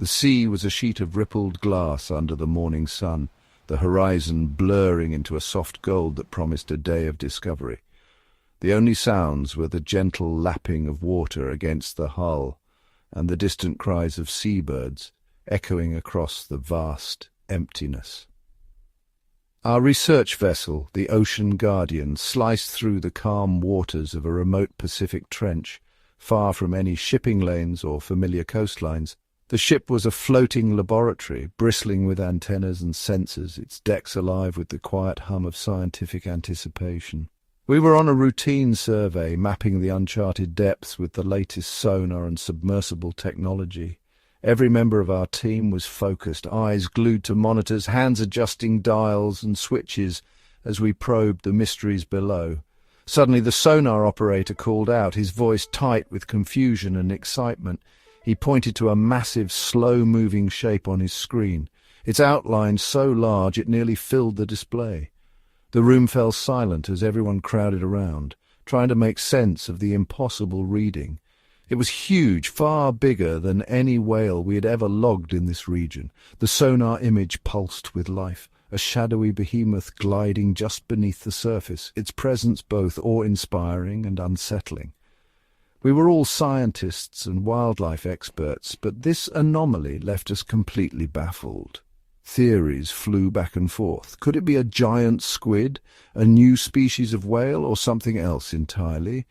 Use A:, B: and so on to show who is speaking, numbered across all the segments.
A: The sea was a sheet of rippled glass under the morning sun, the horizon blurring into a soft gold that promised a day of discovery. The only sounds were the gentle lapping of water against the hull and the distant cries of seabirds echoing across the vast emptiness. Our research vessel, the Ocean Guardian, sliced through the calm waters of a remote Pacific trench, far from any shipping lanes or familiar coastlines. The ship was a floating laboratory, bristling with antennas and sensors, its decks alive with the quiet hum of scientific anticipation. We were on a routine survey, mapping the uncharted depths with the latest sonar and submersible technology. Every member of our team was focused, eyes glued to monitors, hands adjusting dials and switches as we probed the mysteries below. Suddenly the sonar operator called out, his voice tight with confusion and excitement. He pointed to a massive, slow-moving shape on his screen, its outline so large it nearly filled the display. The room fell silent as everyone crowded around, trying to make sense of the impossible reading. It was huge, far bigger than any whale we had ever logged in this region. The sonar image pulsed with life, a shadowy behemoth gliding just beneath the surface, its presence both awe-inspiring and unsettling. We were all scientists and wildlife experts, but this anomaly left us completely baffled. Theories flew back and forth. Could it be a giant squid, a new species of whale, or something else entirely?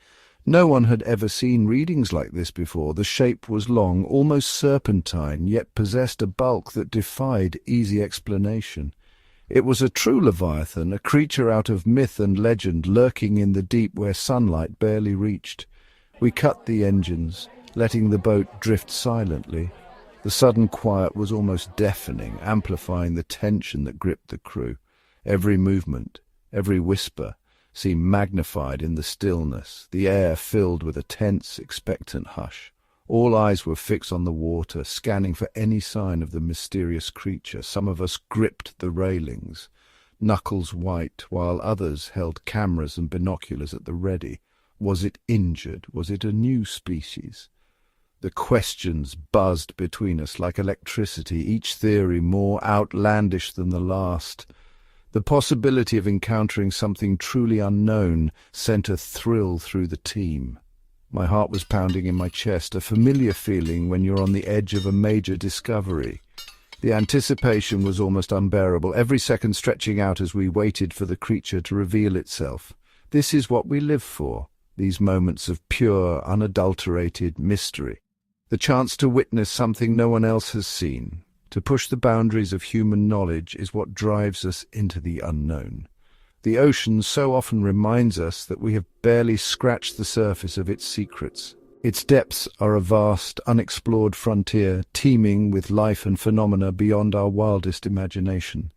A: No one had ever seen readings like this before. The shape was long, almost serpentine, yet possessed a bulk that defied easy explanation. It was a true Leviathan, a creature out of myth and legend, lurking in the deep where sunlight barely reached. We cut the engines, letting the boat drift silently. The sudden quiet was almost deafening, amplifying the tension that gripped the crew. Every movement, every whisper, seemed magnified in the stillness, the air filled with a tense, expectant hush. All eyes were fixed on the water, scanning for any sign of the mysterious creature. Some of us gripped the railings, knuckles white, while others held cameras and binoculars at the ready. Was it injured? Was it a new species? The questions buzzed between us like electricity, each theory more outlandish than the last. The possibility of encountering something truly unknown sent a thrill through the team. My heart was pounding in my chest, a familiar feeling when you're on the edge of a major discovery. The anticipation was almost unbearable, every second stretching out as we waited for the creature to reveal itself. This is what we live for, these moments of pure, unadulterated mystery. The chance to witness something no one else has seen. To push the boundaries of human knowledge is what drives us into the unknown. The ocean so often reminds us that we have barely scratched the surface of its secrets. Its depths are a vast, unexplored frontier, teeming with life and phenomena beyond our wildest imagination.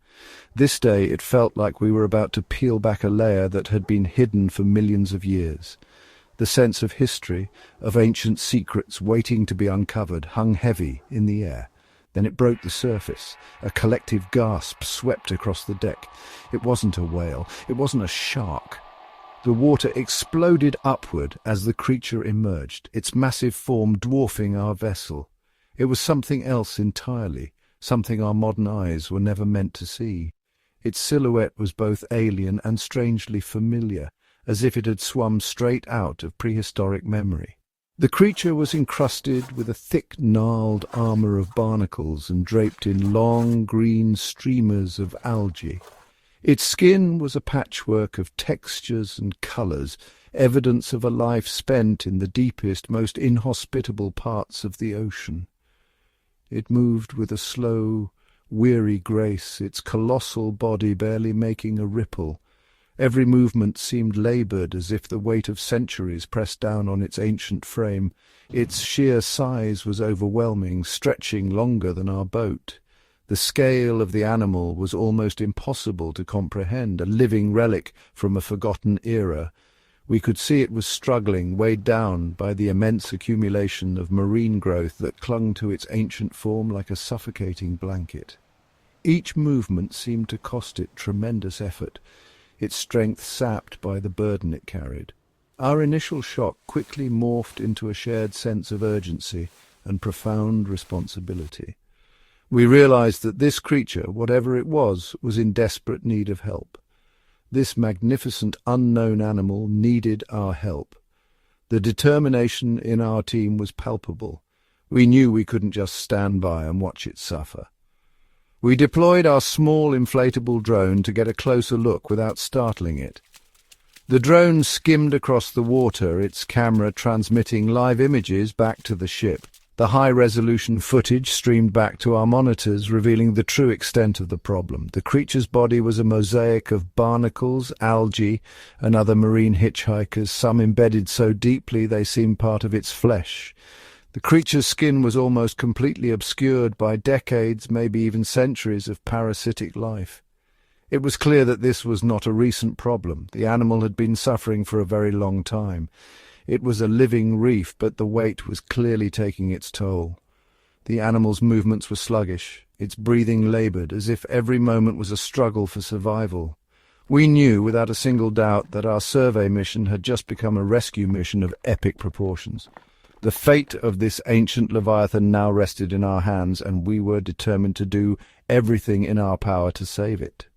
A: This day it felt like we were about to peel back a layer that had been hidden for millions of years. The sense of history, of ancient secrets waiting to be uncovered, hung heavy in the air. Then it broke the surface. A collective gasp swept across the deck. It wasn't a whale. It wasn't a shark. The water exploded upward as the creature emerged, its massive form dwarfing our vessel. It was something else entirely, something our modern eyes were never meant to see. Its silhouette was both alien and strangely familiar, as if it had swum straight out of prehistoric memory. The creature was encrusted with a thick, gnarled armor of barnacles and draped in long, green streamers of algae. Its skin was a patchwork of textures and colors, evidence of a life spent in the deepest, most inhospitable parts of the ocean. It moved with a slow, weary grace, its colossal body barely making a ripple. Every movement seemed laboured, as if the weight of centuries pressed down on its ancient frame. Its sheer size was overwhelming, stretching longer than our boat. The scale of the animal was almost impossible to comprehend, a living relic from a forgotten era. We could see it was struggling, weighed down by the immense accumulation of marine growth that clung to its ancient form like a suffocating blanket. Each movement seemed to cost it tremendous effort, its strength sapped by the burden it carried. Our initial shock quickly morphed into a shared sense of urgency and profound responsibility. We realized that this creature, whatever it was in desperate need of help. This magnificent unknown animal needed our help. The determination in our team was palpable. We knew we couldn't just stand by and watch it suffer. We deployed our small inflatable drone to get a closer look without startling it. The drone skimmed across the water, its camera transmitting live images back to the ship. The high-resolution footage streamed back to our monitors, revealing the true extent of the problem. The creature's body was a mosaic of barnacles, algae, and other marine hitchhikers, some embedded so deeply they seemed part of its flesh. The creature's skin was almost completely obscured by decades, maybe even centuries of parasitic life. It was clear that this was not a recent problem. The animal had been suffering for a very long time. It was a living reef, but the weight was clearly taking its toll. The animal's movements were sluggish, its breathing laboured, as if every moment was a struggle for survival. We knew, without a single doubt, that our survey mission had just become a rescue mission of epic proportions. The fate of this ancient Leviathan now rested in our hands, and we were determined to do everything in our power to save it.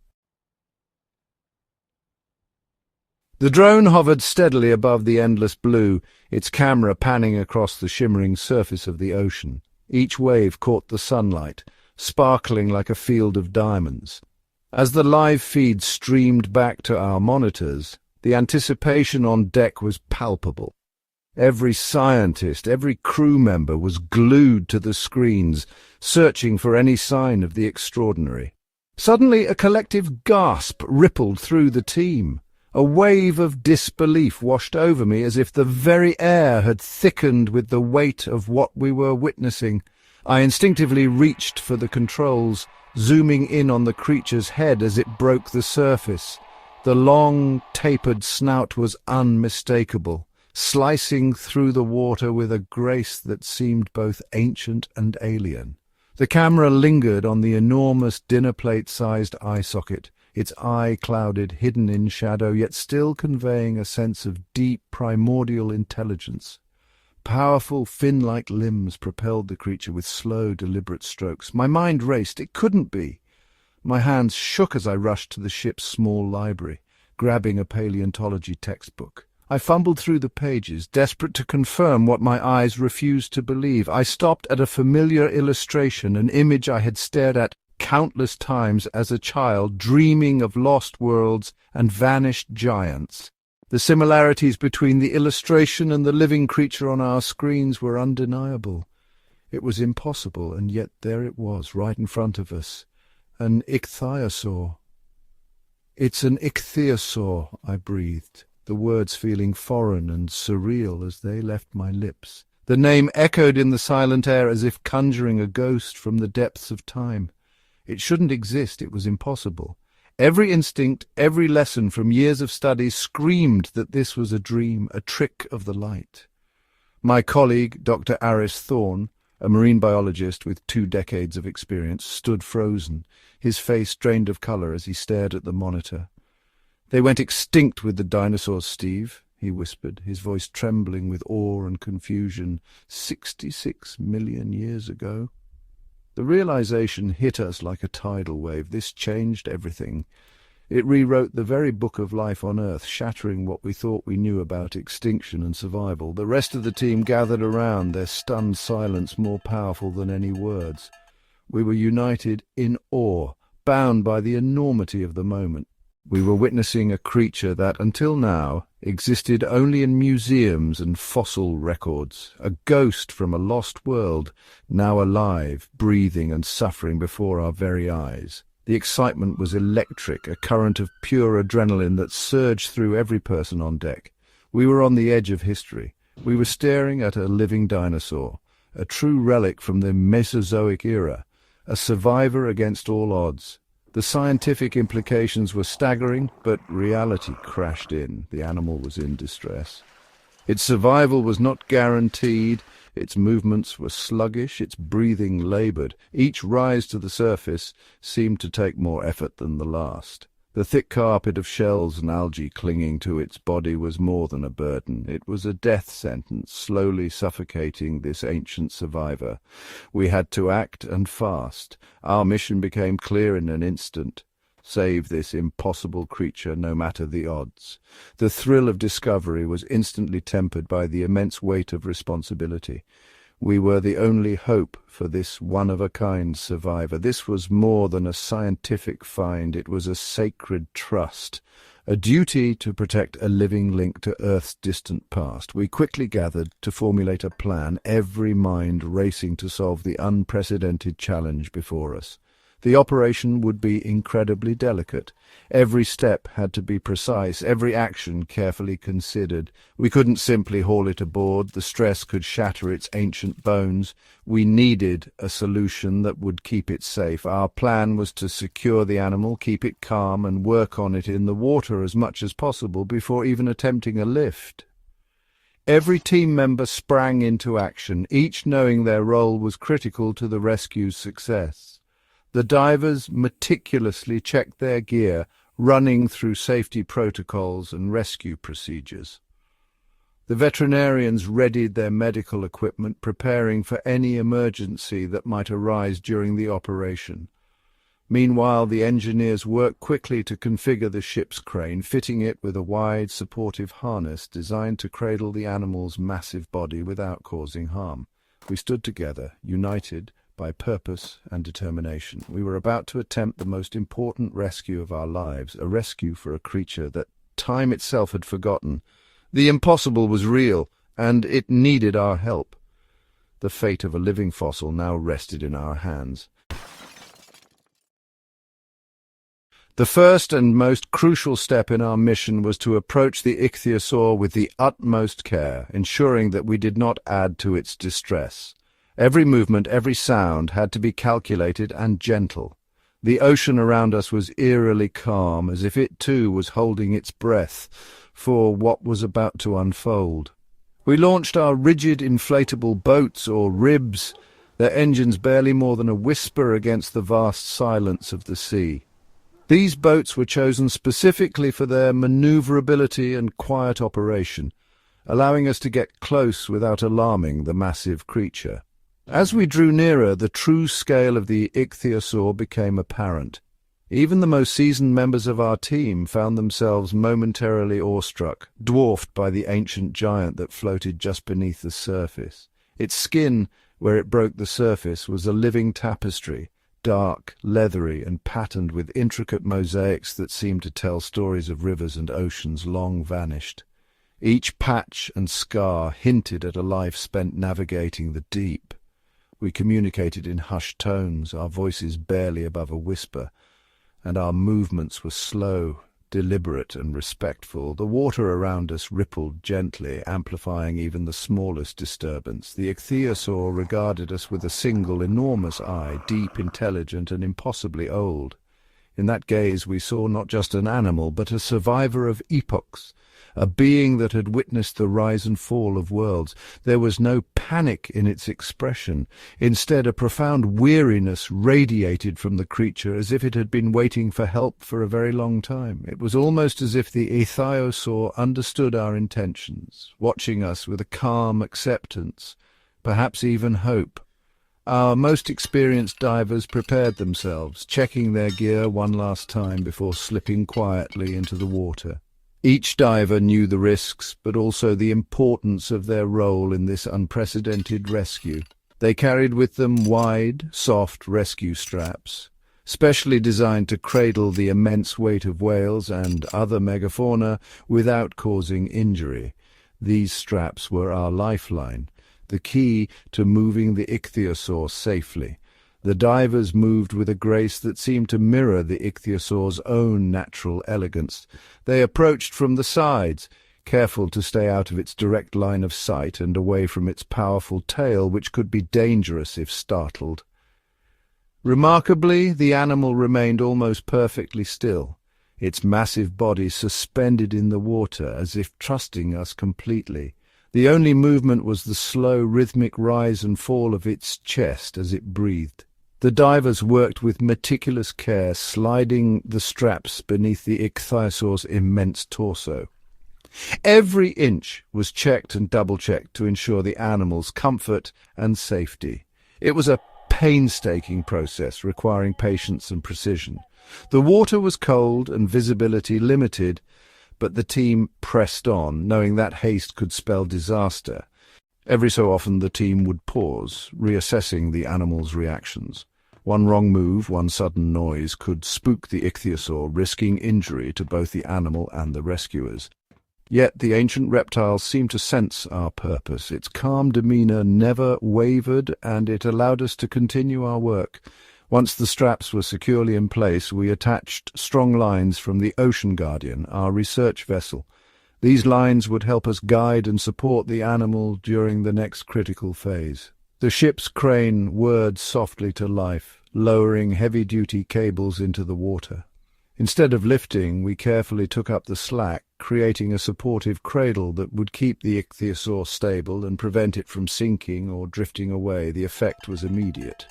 A: The drone hovered steadily above the endless blue, its camera panning across the shimmering surface of the ocean. Each wave caught the sunlight, sparkling like a field of diamonds. As the live feed streamed back to our monitors, the anticipation on deck was palpable. Every scientist, every crew member was glued to the screens, searching for any sign of the extraordinary. Suddenly, a collective gasp rippled through the team. A wave of disbelief washed over me as if the very air had thickened with the weight of what we were witnessing. I instinctively reached for the controls, zooming in on the creature's head as it broke the surface. The long, tapered snout was unmistakable, slicing through the water with a grace that seemed both ancient and alien. The camera lingered on the enormous dinner-plate-sized eye socket, its eye clouded, hidden in shadow, yet still conveying a sense of deep, primordial intelligence. Powerful, fin-like limbs propelled the creature with slow, deliberate strokes. My mind raced. It couldn't be. My hands shook as I rushed to the ship's small library, grabbing a paleontology textbook. I fumbled through the pages, desperate to confirm what my eyes refused to believe. I stopped at a familiar illustration, an image I had stared at countless times as a child, dreaming of lost worlds and vanished giants. The similarities between the illustration and the living creature on our screens were undeniable. It was impossible, and yet there it was, right in front of us. An Ichthyosaur. "It's an Ichthyosaur," I breathed, the words feeling foreign and surreal as they left my lips. The name echoed in the silent air as if conjuring a ghost from the depths of time. It shouldn't exist. It was impossible. Every instinct, every lesson from years of study screamed that this was a dream, a trick of the light. My colleague, Dr. Aris Thorne, a marine biologist with 2 decades of experience, stood frozen, his face drained of colour as he stared at the monitor. "They went extinct with the dinosaurs, Steve," he whispered, his voice trembling with awe and confusion. 66 million years ago. The realization hit us like a tidal wave. This changed everything. It rewrote the very book of life on Earth, shattering what we thought we knew about extinction and survival. The rest of the team gathered around, their stunned silence more powerful than any words. We were united in awe, bound by the enormity of the moment. We were witnessing a creature that, until now, existed only in museums and fossil records, a ghost from a lost world, now alive, breathing and suffering before our very eyes. The excitement was electric, a current of pure adrenaline that surged through every person on deck. We were on the edge of history. We were staring at a living dinosaur, a true relic from the Mesozoic era, a survivor against all odds. The scientific implications were staggering, but reality crashed in. The animal was in distress. Its survival was not guaranteed. Its movements were sluggish, its breathing laboured. Each rise to the surface seemed to take more effort than the last. The thick carpet of shells and algae clinging to its body was more than a burden. It was a death sentence, slowly suffocating this ancient survivor. We had to act, and fast. Our mission became clear in an instant. Save this impossible creature, no matter the odds. The thrill of discovery was instantly tempered by the immense weight of responsibility. We were the only hope for this one-of-a-kind survivor. This was more than a scientific find. It was a sacred trust, a duty to protect a living link to Earth's distant past. We quickly gathered to formulate a plan, every mind racing to solve the unprecedented challenge before us. The operation would be incredibly delicate. Every step had to be precise, every action carefully considered. We couldn't simply haul it aboard. The stress could shatter its ancient bones. We needed a solution that would keep it safe. Our plan was to secure the animal, keep it calm, and work on it in the water as much as possible before even attempting a lift. Every team member sprang into action, each knowing their role was critical to the rescue's success. The divers meticulously checked their gear, running through safety protocols and rescue procedures. The veterinarians readied their medical equipment, preparing for any emergency that might arise during the operation. Meanwhile, the engineers worked quickly to configure the ship's crane, fitting it with a wide, supportive harness designed to cradle the animal's massive body without causing harm. We stood together, united by purpose and determination. We were about to attempt the most important rescue of our lives, a rescue for a creature that time itself had forgotten. The impossible was real, and it needed our help. The fate of a living fossil now rested in our hands. The first and most crucial step in our mission was to approach the Ichthyosaur with the utmost care, ensuring that we did not add to its distress. Every movement, every sound had to be calculated and gentle. The ocean around us was eerily calm, as if it too was holding its breath for what was about to unfold. We launched our rigid inflatable boats, or ribs, their engines barely more than a whisper against the vast silence of the sea. These boats were chosen specifically for their maneuverability and quiet operation, allowing us to get close without alarming the massive creature. As we drew nearer, the true scale of the Ichthyosaur became apparent. Even the most seasoned members of our team found themselves momentarily awestruck, dwarfed by the ancient giant that floated just beneath the surface. Its skin, where it broke the surface, was a living tapestry, dark, leathery, and patterned with intricate mosaics that seemed to tell stories of rivers and oceans long vanished. Each patch and scar hinted at a life spent navigating the deep. We communicated in hushed tones, our voices barely above a whisper, and our movements were slow, deliberate, and respectful. The water around us rippled gently, amplifying even the smallest disturbance. The Ichthyosaur regarded us with a single, enormous eye, deep, intelligent, and impossibly old. In that gaze we saw not just an animal, but a survivor of epochs, a being that had witnessed the rise and fall of worlds. There was no panic in its expression. Instead, a profound weariness radiated from the creature, as if it had been waiting for help for a very long time. It was almost as if the Ichthyosaur understood our intentions, watching us with a calm acceptance, perhaps even hope. Our most experienced divers prepared themselves, checking their gear one last time before slipping quietly into the water. Each diver knew the risks, but also the importance of their role in this unprecedented rescue. They carried with them wide, soft rescue straps, specially designed to cradle the immense weight of whales and other megafauna without causing injury. These straps were our lifeline, the key to moving the Ichthyosaur safely. The divers moved with a grace that seemed to mirror the Ichthyosaur's own natural elegance. They approached from the sides, careful to stay out of its direct line of sight and away from its powerful tail, which could be dangerous if startled. Remarkably, the animal remained almost perfectly still, its massive body suspended in the water as if trusting us completely. The only movement was the slow, rhythmic rise and fall of its chest as it breathed. The divers worked with meticulous care, sliding the straps beneath the ichthyosaur's immense torso. Every inch was checked and double-checked to ensure the animal's comfort and safety. It was a painstaking process requiring patience and precision. The water was cold and visibility limited, but the team pressed on, knowing that haste could spell disaster. Every so often the team would pause, reassessing the animal's reactions. One wrong move, one sudden noise could spook the ichthyosaur, risking injury to both the animal and the rescuers. Yet the ancient reptile seemed to sense our purpose. Its calm demeanour never wavered, and it allowed us to continue our work. Once the straps were securely in place, we attached strong lines from the Ocean Guardian, our research vessel. These lines would help us guide and support the animal during the next critical phase. The ship's crane whirred softly to life, lowering heavy-duty cables into the water. Instead of lifting, we carefully took up the slack, creating a supportive cradle that would keep the ichthyosaur stable and prevent it from sinking or drifting away. The effect was immediate.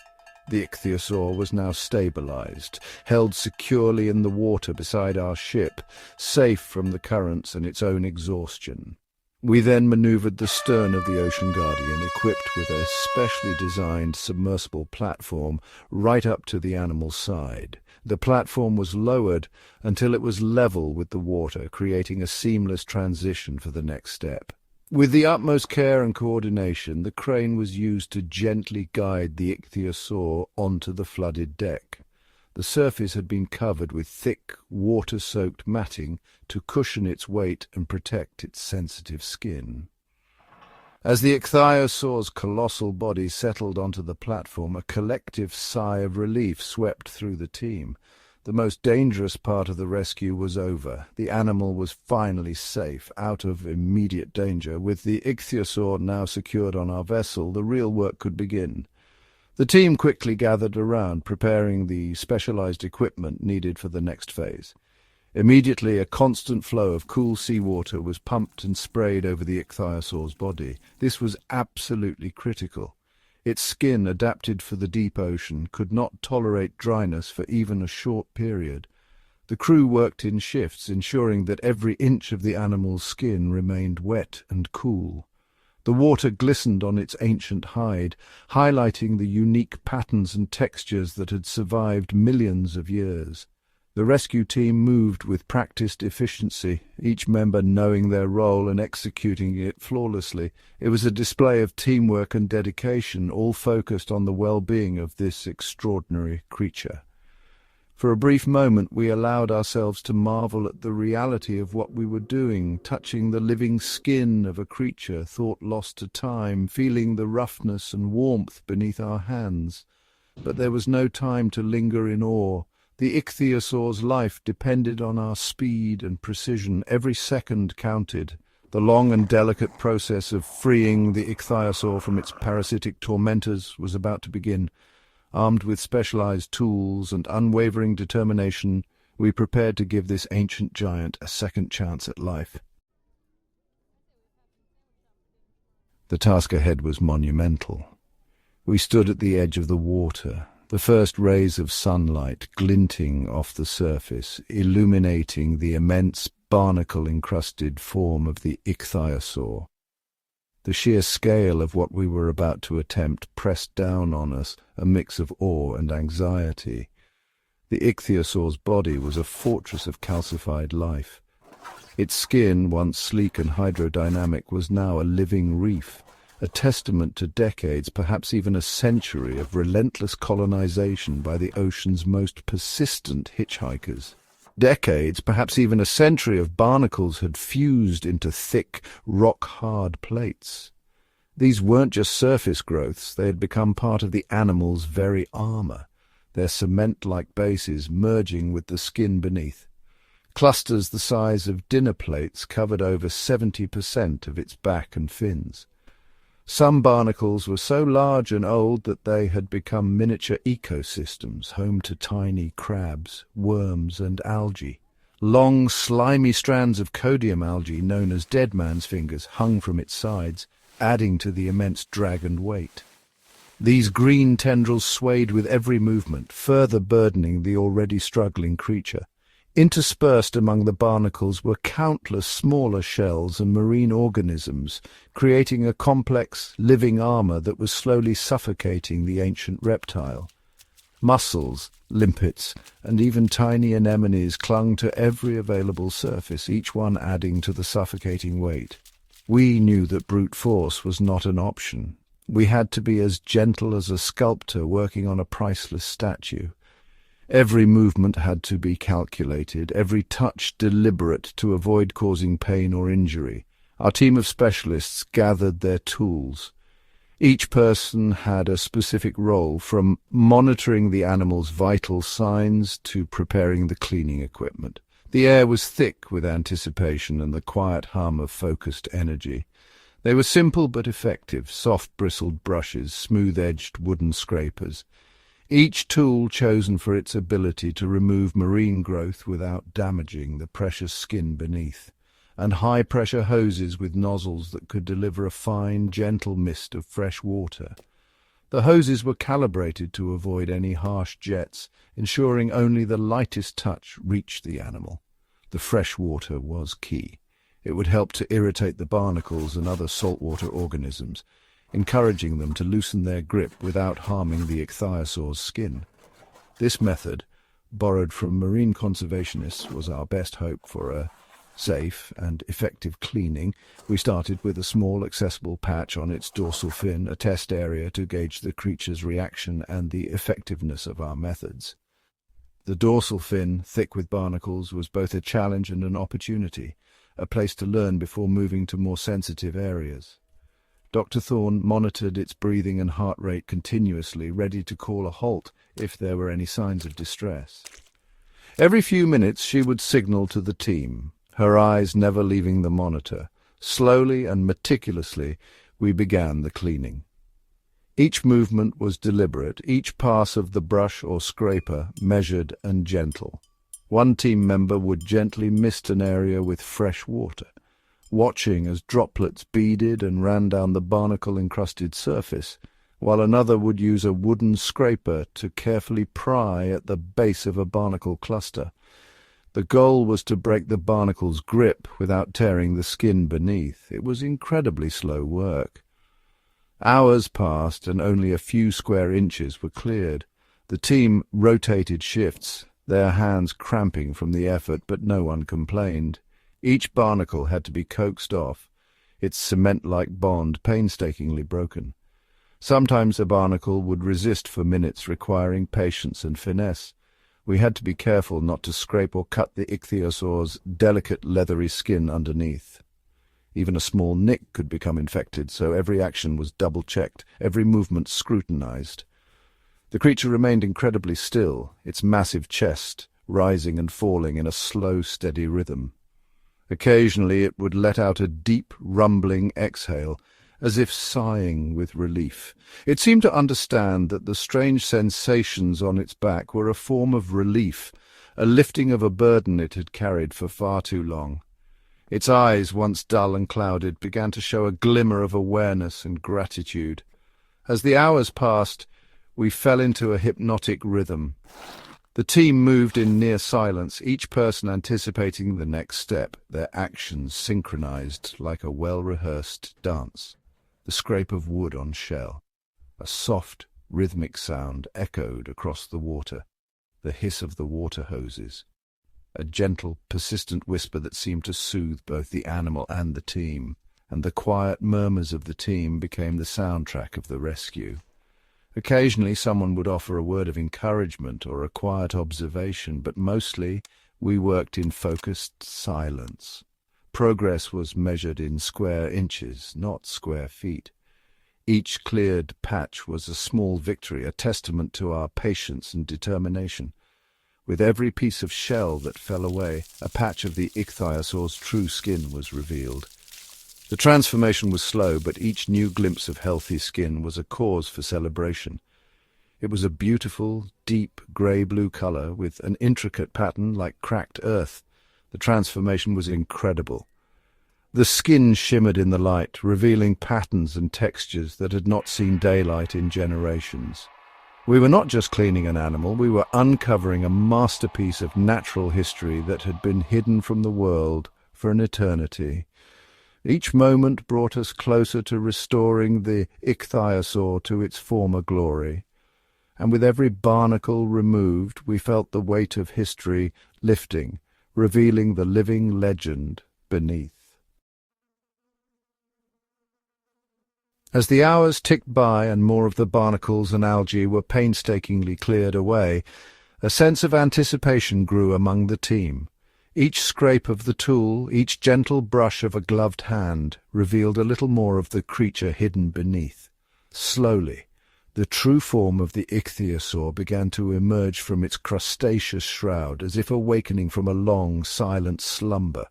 A: The ichthyosaur was now stabilized, held securely in the water beside our ship, safe from the currents and its own exhaustion. We then maneuvered the stern of the Ocean Guardian, equipped with a specially designed submersible platform, right up to the animal's side. The platform was lowered until it was level with the water, creating a seamless transition for the next step. With the utmost care and coordination, the crane was used to gently guide the ichthyosaur onto the flooded deck. The surface had been covered with thick, water-soaked matting to cushion its weight and protect its sensitive skin. As the ichthyosaur's colossal body settled onto the platform, a collective sigh of relief swept through the team. The most dangerous part of the rescue was over. The animal was finally safe, out of immediate danger. With the ichthyosaur now secured on our vessel, the real work could begin. The team quickly gathered around, preparing the specialized equipment needed for the next phase. Immediately, a constant flow of cool seawater was pumped and sprayed over the ichthyosaur's body. This was absolutely critical. Its skin, adapted for the deep ocean, could not tolerate dryness for even a short period. The crew worked in shifts, ensuring that every inch of the animal's skin remained wet and cool. The water glistened on its ancient hide, highlighting the unique patterns and textures that had survived millions of years. The rescue team moved with practiced efficiency, each member knowing their role and executing it flawlessly. It was a display of teamwork and dedication, all focused on the well-being of this extraordinary creature. For a brief moment we allowed ourselves to marvel at the reality of what we were doing, touching the living skin of a creature, thought lost to time, feeling the roughness and warmth beneath our hands. But there was no time to linger in awe. The ichthyosaur's life depended on our speed and precision. Every second counted. The long and delicate process of freeing the ichthyosaur from its parasitic tormentors was about to begin. Armed with specialized tools and unwavering determination, we prepared to give this ancient giant a second chance at life. The task ahead was monumental. We stood at the edge of the water, the first rays of sunlight glinting off the surface, illuminating the immense barnacle-encrusted form of the ichthyosaur. The sheer scale of what we were about to attempt pressed down on us, a mix of awe and anxiety. The ichthyosaur's body was a fortress of calcified life. Its skin, once sleek and hydrodynamic, was now a living reef, a testament to decades, perhaps even a century, of relentless colonization by the ocean's most persistent hitchhikers. Decades, perhaps even a century, of barnacles had fused into thick, rock-hard plates. These weren't just surface growths, they had become part of the animal's very armor, their cement-like bases merging with the skin beneath. Clusters the size of dinner plates covered over 70% of its back and fins. Some barnacles were so large and old that they had become miniature ecosystems, home to tiny crabs, worms, and algae. Long, slimy strands of Codium algae, known as dead man's fingers, hung from its sides, adding to the immense drag and weight. These green tendrils swayed with every movement, further burdening the already struggling creature. Interspersed among the barnacles were countless smaller shells and marine organisms, creating a complex, living armor that was slowly suffocating the ancient reptile. Mussels, limpets, and even tiny anemones clung to every available surface, each one adding to the suffocating weight. We knew that brute force was not an option. We had to be as gentle as a sculptor working on a priceless statue. Every movement had to be calculated, every touch deliberate to avoid causing pain or injury. Our team of specialists gathered their tools. Each person had a specific role, from monitoring the animal's vital signs to preparing the cleaning equipment. The air was thick with anticipation and the quiet hum of focused energy. They were simple but effective, soft-bristled brushes, smooth-edged wooden scrapers. Each tool chosen for its ability to remove marine growth without damaging the precious skin beneath, and high-pressure hoses with nozzles that could deliver a fine, gentle mist of fresh water. The hoses were calibrated to avoid any harsh jets, ensuring only the lightest touch reached the animal. The fresh water was key. It would help to irritate the barnacles and other saltwater organisms, encouraging them to loosen their grip without harming the ichthyosaur's skin. This method, borrowed from marine conservationists, was our best hope for a safe and effective cleaning. We started with a small accessible patch on its dorsal fin, a test area to gauge the creature's reaction and the effectiveness of our methods. The dorsal fin, thick with barnacles, was both a challenge and an opportunity, a place to learn before moving to more sensitive areas. Dr. Thorne monitored its breathing and heart rate continuously, ready to call a halt if there were any signs of distress. Every few minutes she would signal to the team, her eyes never leaving the monitor. Slowly and meticulously we began the cleaning. Each movement was deliberate, each pass of the brush or scraper measured and gentle. One team member would gently mist an area with fresh water, watching as droplets beaded and ran down the barnacle-encrusted surface, while another would use a wooden scraper to carefully pry at the base of a barnacle cluster. The goal was to break the barnacle's grip without tearing the skin beneath. It was incredibly slow work. Hours passed and only a few square inches were cleared. The team rotated shifts, their hands cramping from the effort, but no one complained. Each barnacle had to be coaxed off, its cement-like bond painstakingly broken. Sometimes a barnacle would resist for minutes, requiring patience and finesse. We had to be careful not to scrape or cut the ichthyosaur's delicate leathery skin underneath. Even a small nick could become infected, so every action was double-checked, every movement scrutinized. The creature remained incredibly still, its massive chest rising and falling in a slow, steady rhythm. Occasionally it would let out a deep, rumbling exhale, as if sighing with relief. It seemed to understand that the strange sensations on its back were a form of relief, a lifting of a burden it had carried for far too long. Its eyes, once dull and clouded, began to show a glimmer of awareness and gratitude. As the hours passed, we fell into a hypnotic rhythm. The team moved in near silence, each person anticipating the next step, their actions synchronized like a well-rehearsed dance. The scrape of wood on shell. A soft, rhythmic sound echoed across the water. The hiss of the water hoses. A gentle, persistent whisper that seemed to soothe both the animal and the team, and the quiet murmurs of the team became the soundtrack of the rescue. Occasionally someone would offer a word of encouragement or a quiet observation, but mostly we worked in focused silence. Progress was measured in square inches, not square feet. Each cleared patch was a small victory, a testament to our patience and determination. With every piece of shell that fell away, a patch of the ichthyosaur's true skin was revealed. The transformation was slow, but each new glimpse of healthy skin was a cause for celebration. It was a beautiful, deep grey-blue color with an intricate pattern like cracked earth. The transformation was incredible. The skin shimmered in the light, revealing patterns and textures that had not seen daylight in generations. We were not just cleaning an animal, we were uncovering a masterpiece of natural history that had been hidden from the world for an eternity. Each moment brought us closer to restoring the Ichthyosaur to its former glory, and with every barnacle removed we felt the weight of history lifting, revealing the living legend beneath. As the hours ticked by and more of the barnacles and algae were painstakingly cleared away, a sense of anticipation grew among the team. Each scrape of the tool, each gentle brush of a gloved hand, revealed a little more of the creature hidden beneath. Slowly, the true form of the Ichthyosaur began to emerge from its crustaceous shroud, as if awakening from a long, silent slumber.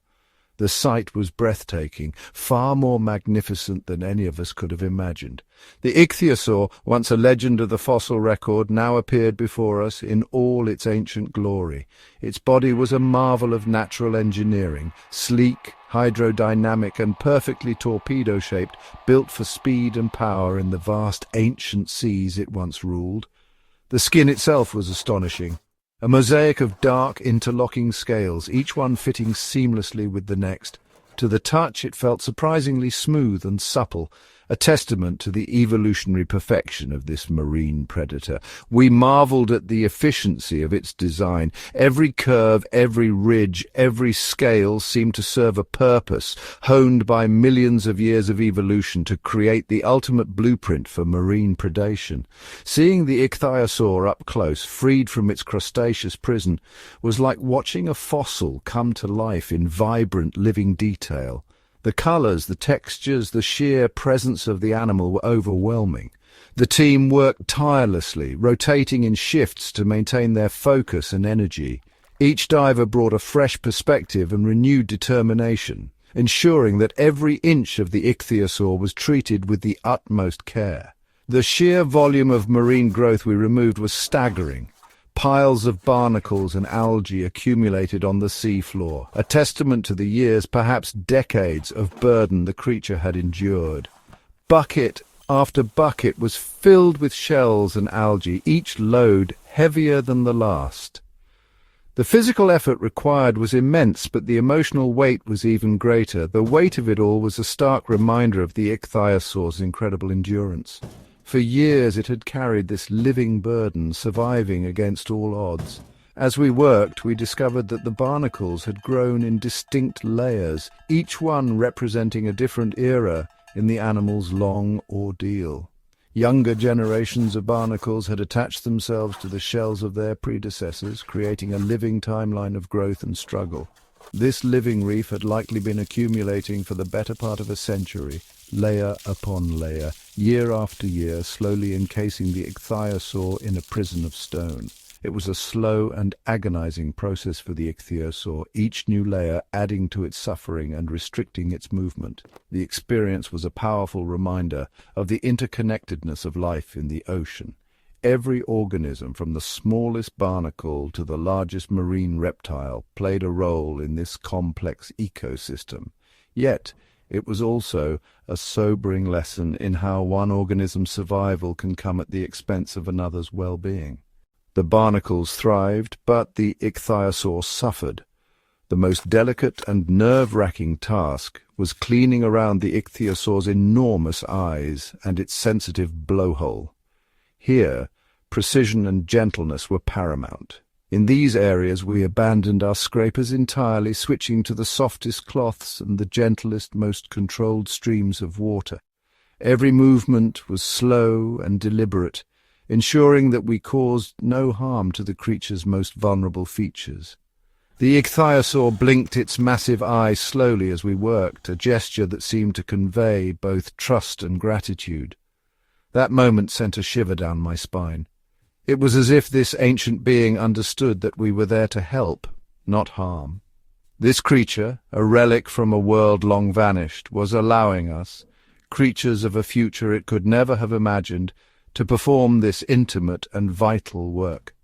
A: The sight was breathtaking, far more magnificent than any of us could have imagined. The Ichthyosaur, once a legend of the fossil record, now appeared before us in all its ancient glory. Its body was a marvel of natural engineering, sleek, hydrodynamic and perfectly torpedo-shaped, built for speed and power in the vast ancient seas it once ruled. The skin itself was astonishing. A mosaic of dark, interlocking scales, each one fitting seamlessly with the next. To the touch it felt surprisingly smooth and supple, a testament to the evolutionary perfection of this marine predator. We marveled at the efficiency of its design. Every curve, every ridge, every scale seemed to serve a purpose, honed by millions of years of evolution to create the ultimate blueprint for marine predation. Seeing the Ichthyosaur up close, freed from its crustaceous prison, was like watching a fossil come to life in vibrant, living detail. The colours, the textures, the sheer presence of the animal were overwhelming. The team worked tirelessly, rotating in shifts to maintain their focus and energy. Each diver brought a fresh perspective and renewed determination, ensuring that every inch of the Ichthyosaur was treated with the utmost care. The sheer volume of marine growth we removed was staggering. Piles of barnacles and algae accumulated on the sea floor, a testament to the years, perhaps decades, of burden the creature had endured. Bucket after bucket was filled with shells and algae, each load heavier than the last. The physical effort required was immense, but the emotional weight was even greater. The weight of it all was a stark reminder of the Ichthyosaur's incredible endurance. For years it had carried this living burden, surviving against all odds. As we worked, we discovered that the barnacles had grown in distinct layers, each one representing a different era in the animal's long ordeal. Younger generations of barnacles had attached themselves to the shells of their predecessors, creating a living timeline of growth and struggle. This living reef had likely been accumulating for the better part of a century, layer upon layer, year after year, slowly encasing the Ichthyosaur in a prison of stone. It was a slow and agonizing process for the Ichthyosaur, each new layer adding to its suffering and restricting its movement. The experience was a powerful reminder of the interconnectedness of life in the ocean. Every organism, from the smallest barnacle to the largest marine reptile, played a role in this complex ecosystem. Yet, it was also a sobering lesson in how one organism's survival can come at the expense of another's well-being. The barnacles thrived, but the Ichthyosaur suffered. The most delicate and nerve-wracking task was cleaning around the Ichthyosaur's enormous eyes and its sensitive blowhole. Here, precision and gentleness were paramount. In these areas we abandoned our scrapers entirely, switching to the softest cloths and the gentlest, most controlled streams of water. Every movement was slow and deliberate, ensuring that we caused no harm to the creature's most vulnerable features. The Ichthyosaur blinked its massive eyes slowly as we worked, a gesture that seemed to convey both trust and gratitude. That moment sent a shiver down my spine. It was as if this ancient being understood that we were there to help, not harm. This creature, a relic from a world long vanished, was allowing us, creatures of a future it could never have imagined, to perform this intimate and vital work.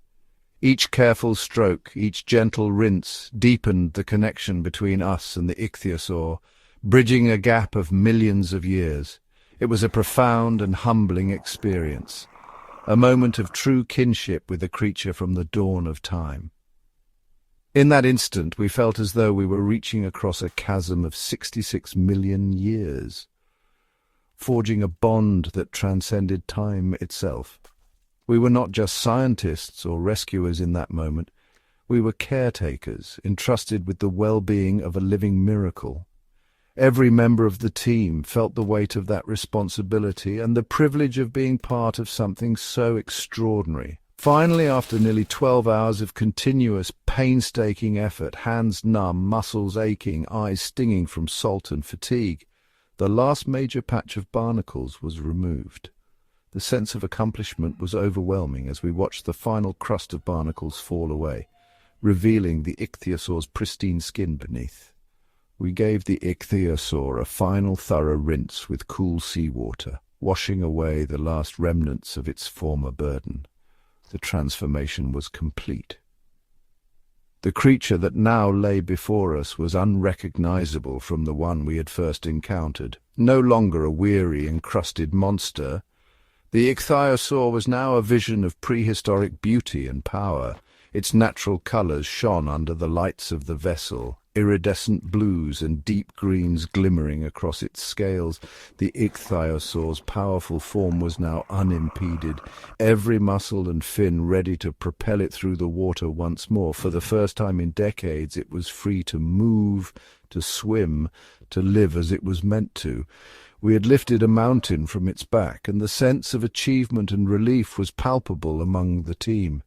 A: Each careful stroke, each gentle rinse, deepened the connection between us and the Ichthyosaur, bridging a gap of millions of years. It was a profound and humbling experience, a moment of true kinship with a creature from the dawn of time. In that instant, we felt as though we were reaching across a chasm of 66 million years, forging a bond that transcended time itself. We were not just scientists or rescuers in that moment. We were caretakers, entrusted with the well-being of a living miracle. Every member of the team felt the weight of that responsibility and the privilege of being part of something so extraordinary. Finally, after nearly 12 hours of continuous, painstaking effort, hands numb, muscles aching, eyes stinging from salt and fatigue, the last major patch of barnacles was removed. The sense of accomplishment was overwhelming as we watched the final crust of barnacles fall away, revealing the Ichthyosaur's pristine skin beneath. We gave the Ichthyosaur a final thorough rinse with cool seawater, washing away the last remnants of its former burden. The transformation was complete. The creature that now lay before us was unrecognizable from the one we had first encountered. No longer a weary, encrusted monster, the Ichthyosaur was now a vision of prehistoric beauty and power. Its natural colors shone under the lights of the vessel, iridescent blues and deep greens glimmering across its scales. The Ichthyosaur's powerful form was now unimpeded, every muscle and fin ready to propel it through the water once more. For the first time in decades, it was free to move, to swim, to live as it was meant to. We had lifted a mountain from its back, and the sense of achievement and relief was palpable among the team.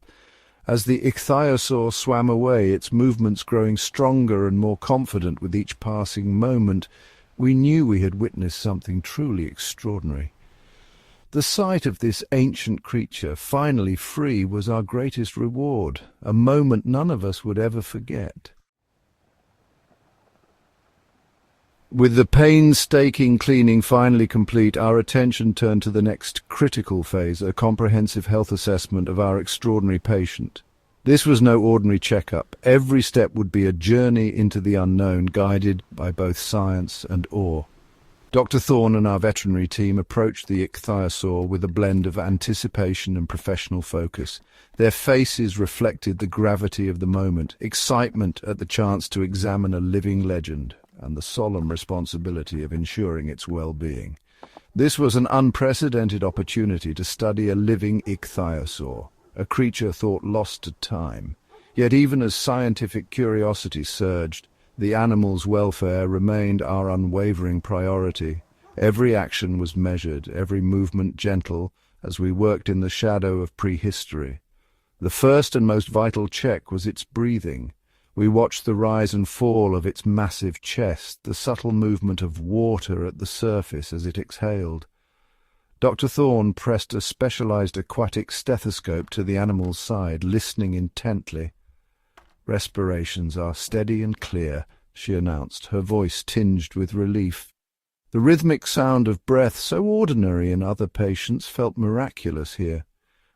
A: As the Ichthyosaur swam away, its movements growing stronger and more confident with each passing moment, we knew we had witnessed something truly extraordinary. The sight of this ancient creature, finally free, was our greatest reward, a moment none of us would ever forget. With the painstaking cleaning finally complete, our attention turned to the next critical phase, a comprehensive health assessment of our extraordinary patient. This was no ordinary checkup. Every step would be a journey into the unknown, guided by both science and awe. Dr. Thorne and our veterinary team approached the Ichthyosaur with a blend of anticipation and professional focus. Their faces reflected the gravity of the moment, excitement at the chance to examine a living legend, and the solemn responsibility of ensuring its well-being. This was an unprecedented opportunity to study a living Ichthyosaur, a creature thought lost to time. Yet even as scientific curiosity surged, the animal's welfare remained our unwavering priority. Every action was measured, every movement gentle, as we worked in the shadow of prehistory. The first and most vital check was its breathing. We watched the rise and fall of its massive chest, the subtle movement of water at the surface as it exhaled. Dr. Thorne pressed a specialized aquatic stethoscope to the animal's side, listening intently. "Respirations are steady and clear," she announced, her voice tinged with relief. The rhythmic sound of breath, so ordinary in other patients, felt miraculous here.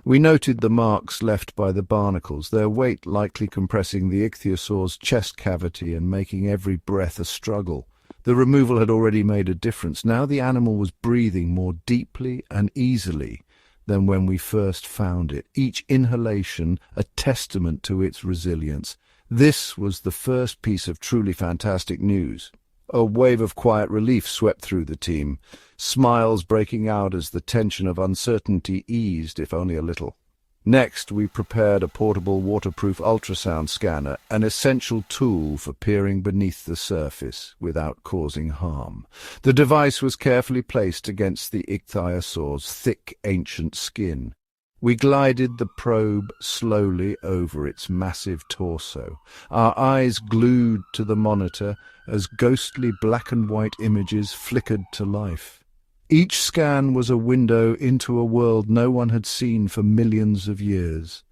A: We noted the marks left by the barnacles, their weight likely compressing the Ichthyosaur's chest cavity and making every breath a struggle. The removal had already made a difference. Now the animal was breathing more deeply and easily than when we first found it, each inhalation a testament to its resilience. This was the first piece of truly fantastic news. A wave of quiet relief swept through the team, smiles breaking out as the tension of uncertainty eased, if only a little. Next, we prepared a portable waterproof ultrasound scanner, an essential tool for peering beneath the surface without causing harm. The device was carefully placed against the Ichthyosaur's thick, ancient skin. We glided the probe slowly over its massive torso, our eyes glued to the monitor as ghostly black and white images flickered to life. Each scan was a window into a world no one had seen for millions of years.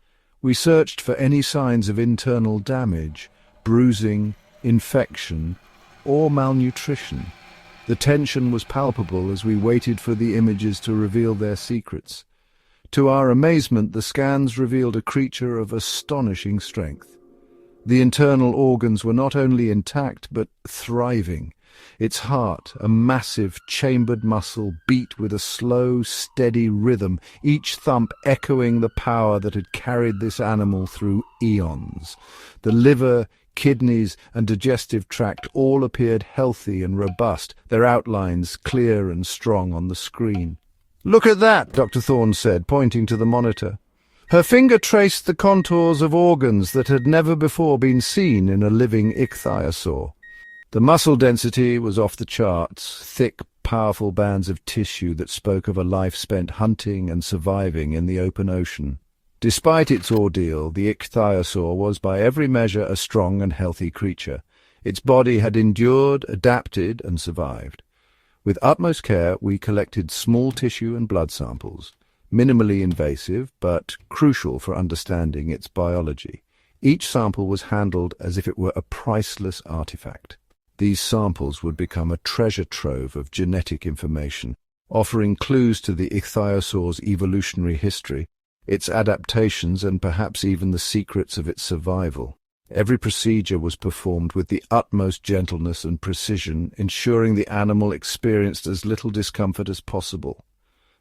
A: We searched for any signs of internal damage, bruising, infection, or malnutrition. The tension was palpable as we waited for the images to reveal their secrets. To our amazement, the scans revealed a creature of astonishing strength. The internal organs were not only intact but thriving. Its heart, a massive, chambered muscle, beat with a slow, steady rhythm, each thump echoing the power that had carried this animal through eons. The liver, kidneys and digestive tract all appeared healthy and robust, their outlines clear and strong on the screen. "Look at that," Dr. Thorne said, pointing to the monitor. Her finger traced the contours of organs that had never before been seen in a living ichthyosaur. The muscle density was off the charts, thick, powerful bands of tissue that spoke of a life spent hunting and surviving in the open ocean. Despite its ordeal, the ichthyosaur was by every measure a strong and healthy creature. Its body had endured, adapted, and survived. With utmost care, we collected small tissue and blood samples, minimally invasive but crucial for understanding its biology. Each sample was handled as if it were a priceless artifact. These samples would become a treasure trove of genetic information, offering clues to the ichthyosaur's evolutionary history, its adaptations, and perhaps even the secrets of its survival. Every procedure was performed with the utmost gentleness and precision, ensuring the animal experienced as little discomfort as possible.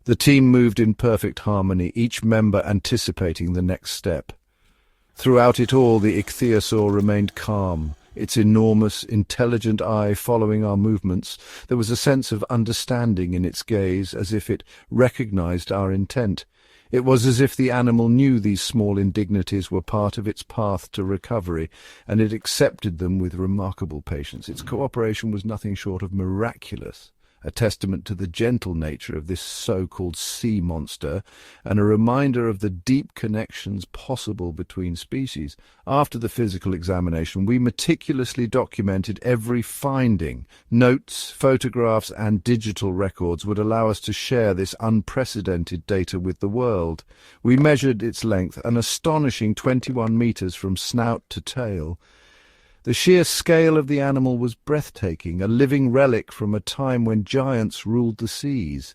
A: The team moved in perfect harmony, each member anticipating the next step. Throughout it all, the ichthyosaur remained calm, its enormous, intelligent eye following our movements. There was a sense of understanding in its gaze, as if it recognized our intent. It was as if the animal knew these small indignities were part of its path to recovery, and it accepted them with remarkable patience. Its cooperation was nothing short of miraculous, a testament to the gentle nature of this so-called sea monster, and a reminder of the deep connections possible between species. After the physical examination, we meticulously documented every finding. Notes, photographs, and digital records would allow us to share this unprecedented data with the world. We measured its length, an astonishing 21 meters from snout to tail. The sheer scale of the animal was breathtaking, a living relic from a time when giants ruled the seas.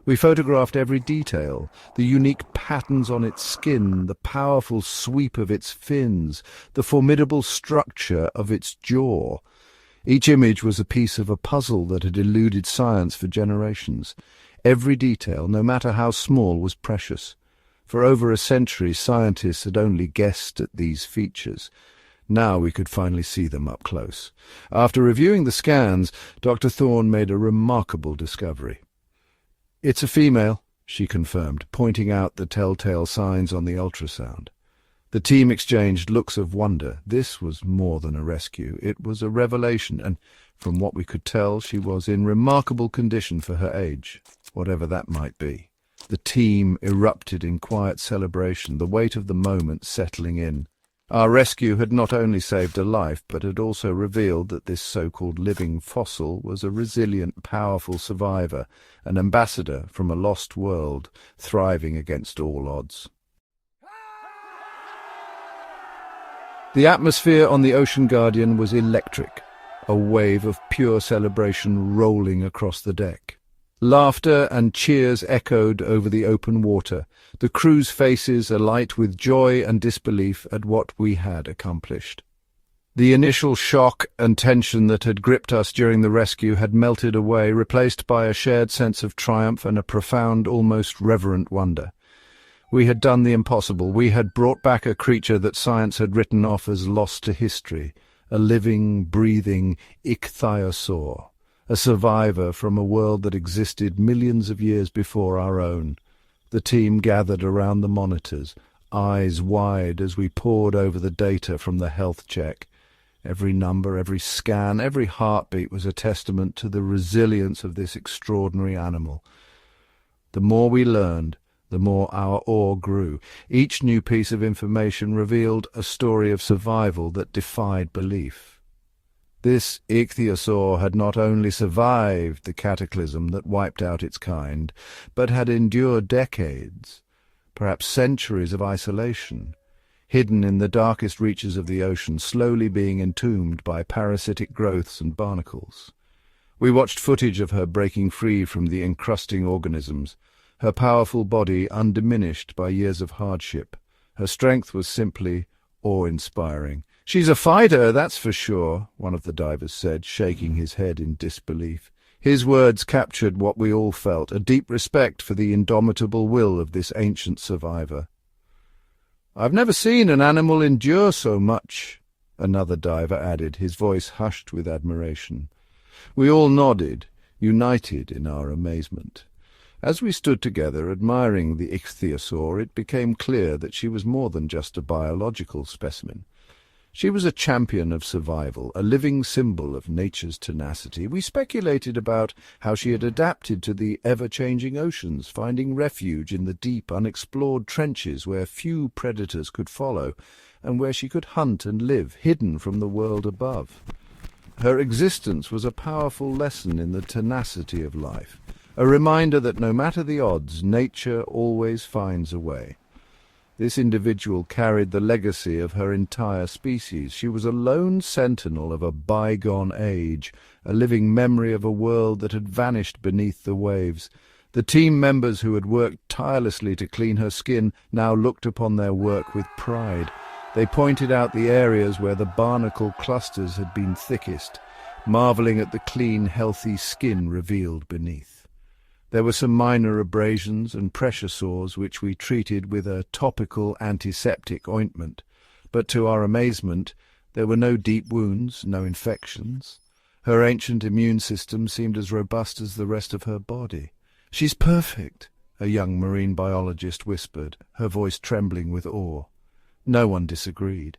A: We photographed every detail, the unique patterns on its skin, the powerful sweep of its fins, the formidable structure of its jaw. Each image was a piece of a puzzle that had eluded science for generations. Every detail, no matter how small, was precious. For over a century, scientists had only guessed at these features. Now we could finally see them up close. After reviewing the scans, Dr. Thorne made a remarkable discovery. "It's a female," she confirmed, pointing out the telltale signs on the ultrasound. The team exchanged looks of wonder. This was more than a rescue. It was a revelation, and from what we could tell, she was in remarkable condition for her age, whatever that might be. The team erupted in quiet celebration, the weight of the moment settling in. Our rescue had not only saved a life, but had also revealed that this so-called living fossil was a resilient, powerful survivor, an ambassador from a lost world, thriving against all odds. The atmosphere on the Ocean Guardian was electric, a wave of pure celebration rolling across the deck. Laughter and cheers echoed over the open water, the crew's faces alight with joy and disbelief at what we had accomplished. The initial shock and tension that had gripped us during the rescue had melted away, replaced by a shared sense of triumph and a profound, almost reverent wonder. We had done the impossible. We had brought back a creature that science had written off as lost to history, a living, breathing ichthyosaur. A survivor from a world that existed millions of years before our own. The team gathered around the monitors, eyes wide as we pored over the data from the health check. Every number, every scan, every heartbeat was a testament to the resilience of this extraordinary animal. The more we learned, the more our awe grew. Each new piece of information revealed a story of survival that defied belief. This ichthyosaur had not only survived the cataclysm that wiped out its kind, but had endured decades, perhaps centuries of isolation, hidden in the darkest reaches of the ocean, slowly being entombed by parasitic growths and barnacles. We watched footage of her breaking free from the encrusting organisms, her powerful body undiminished by years of hardship. Her strength was simply awe-inspiring. "She's a fighter, that's for sure," one of the divers said, shaking his head in disbelief. His words captured what we all felt, a deep respect for the indomitable will of this ancient survivor. "I've never seen an animal endure so much," another diver added, his voice hushed with admiration. We all nodded, united in our amazement. As we stood together admiring the Ichthyosaur, it became clear that she was more than just a biological specimen. She was a champion of survival, a living symbol of nature's tenacity. We speculated about how she had adapted to the ever-changing oceans, finding refuge in the deep, unexplored trenches where few predators could follow, and where she could hunt and live, hidden from the world above. Her existence was a powerful lesson in the tenacity of life, a reminder that no matter the odds, nature always finds a way. This individual carried the legacy of her entire species. She was a lone sentinel of a bygone age, a living memory of a world that had vanished beneath the waves. The team members who had worked tirelessly to clean her skin now looked upon their work with pride. They pointed out the areas where the barnacle clusters had been thickest, marveling at the clean, healthy skin revealed beneath. There were some minor abrasions and pressure sores which we treated with a topical antiseptic ointment, but to our amazement there were no deep wounds, no infections. Her ancient immune system seemed as robust as the rest of her body. "She's perfect," a young marine biologist whispered, her voice trembling with awe. No one disagreed.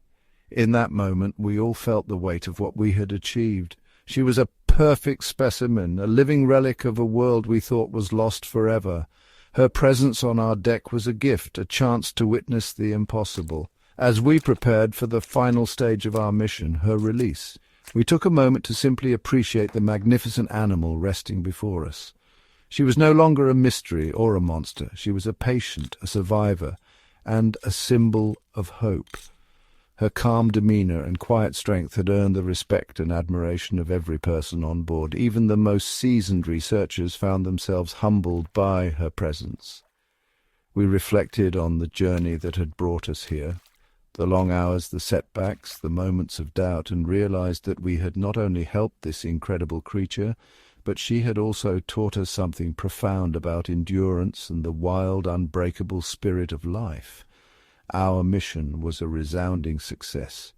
A: In that moment we all felt the weight of what we had achieved. She was a perfect specimen, a living relic of a world we thought was lost forever. Her presence on our deck was a gift, a chance to witness the impossible. As we prepared for the final stage of our mission, her release, we took a moment to simply appreciate the magnificent animal resting before us. She was no longer a mystery or a monster. She was a patient, a survivor, and a symbol of hope. Her calm demeanour and quiet strength had earned the respect and admiration of every person on board. Even the most seasoned researchers found themselves humbled by her presence. We reflected on the journey that had brought us here, the long hours, the setbacks, the moments of doubt, and realized that we had not only helped this incredible creature, but she had also taught us something profound about endurance and the wild, unbreakable spirit of life. Our mission was a resounding success.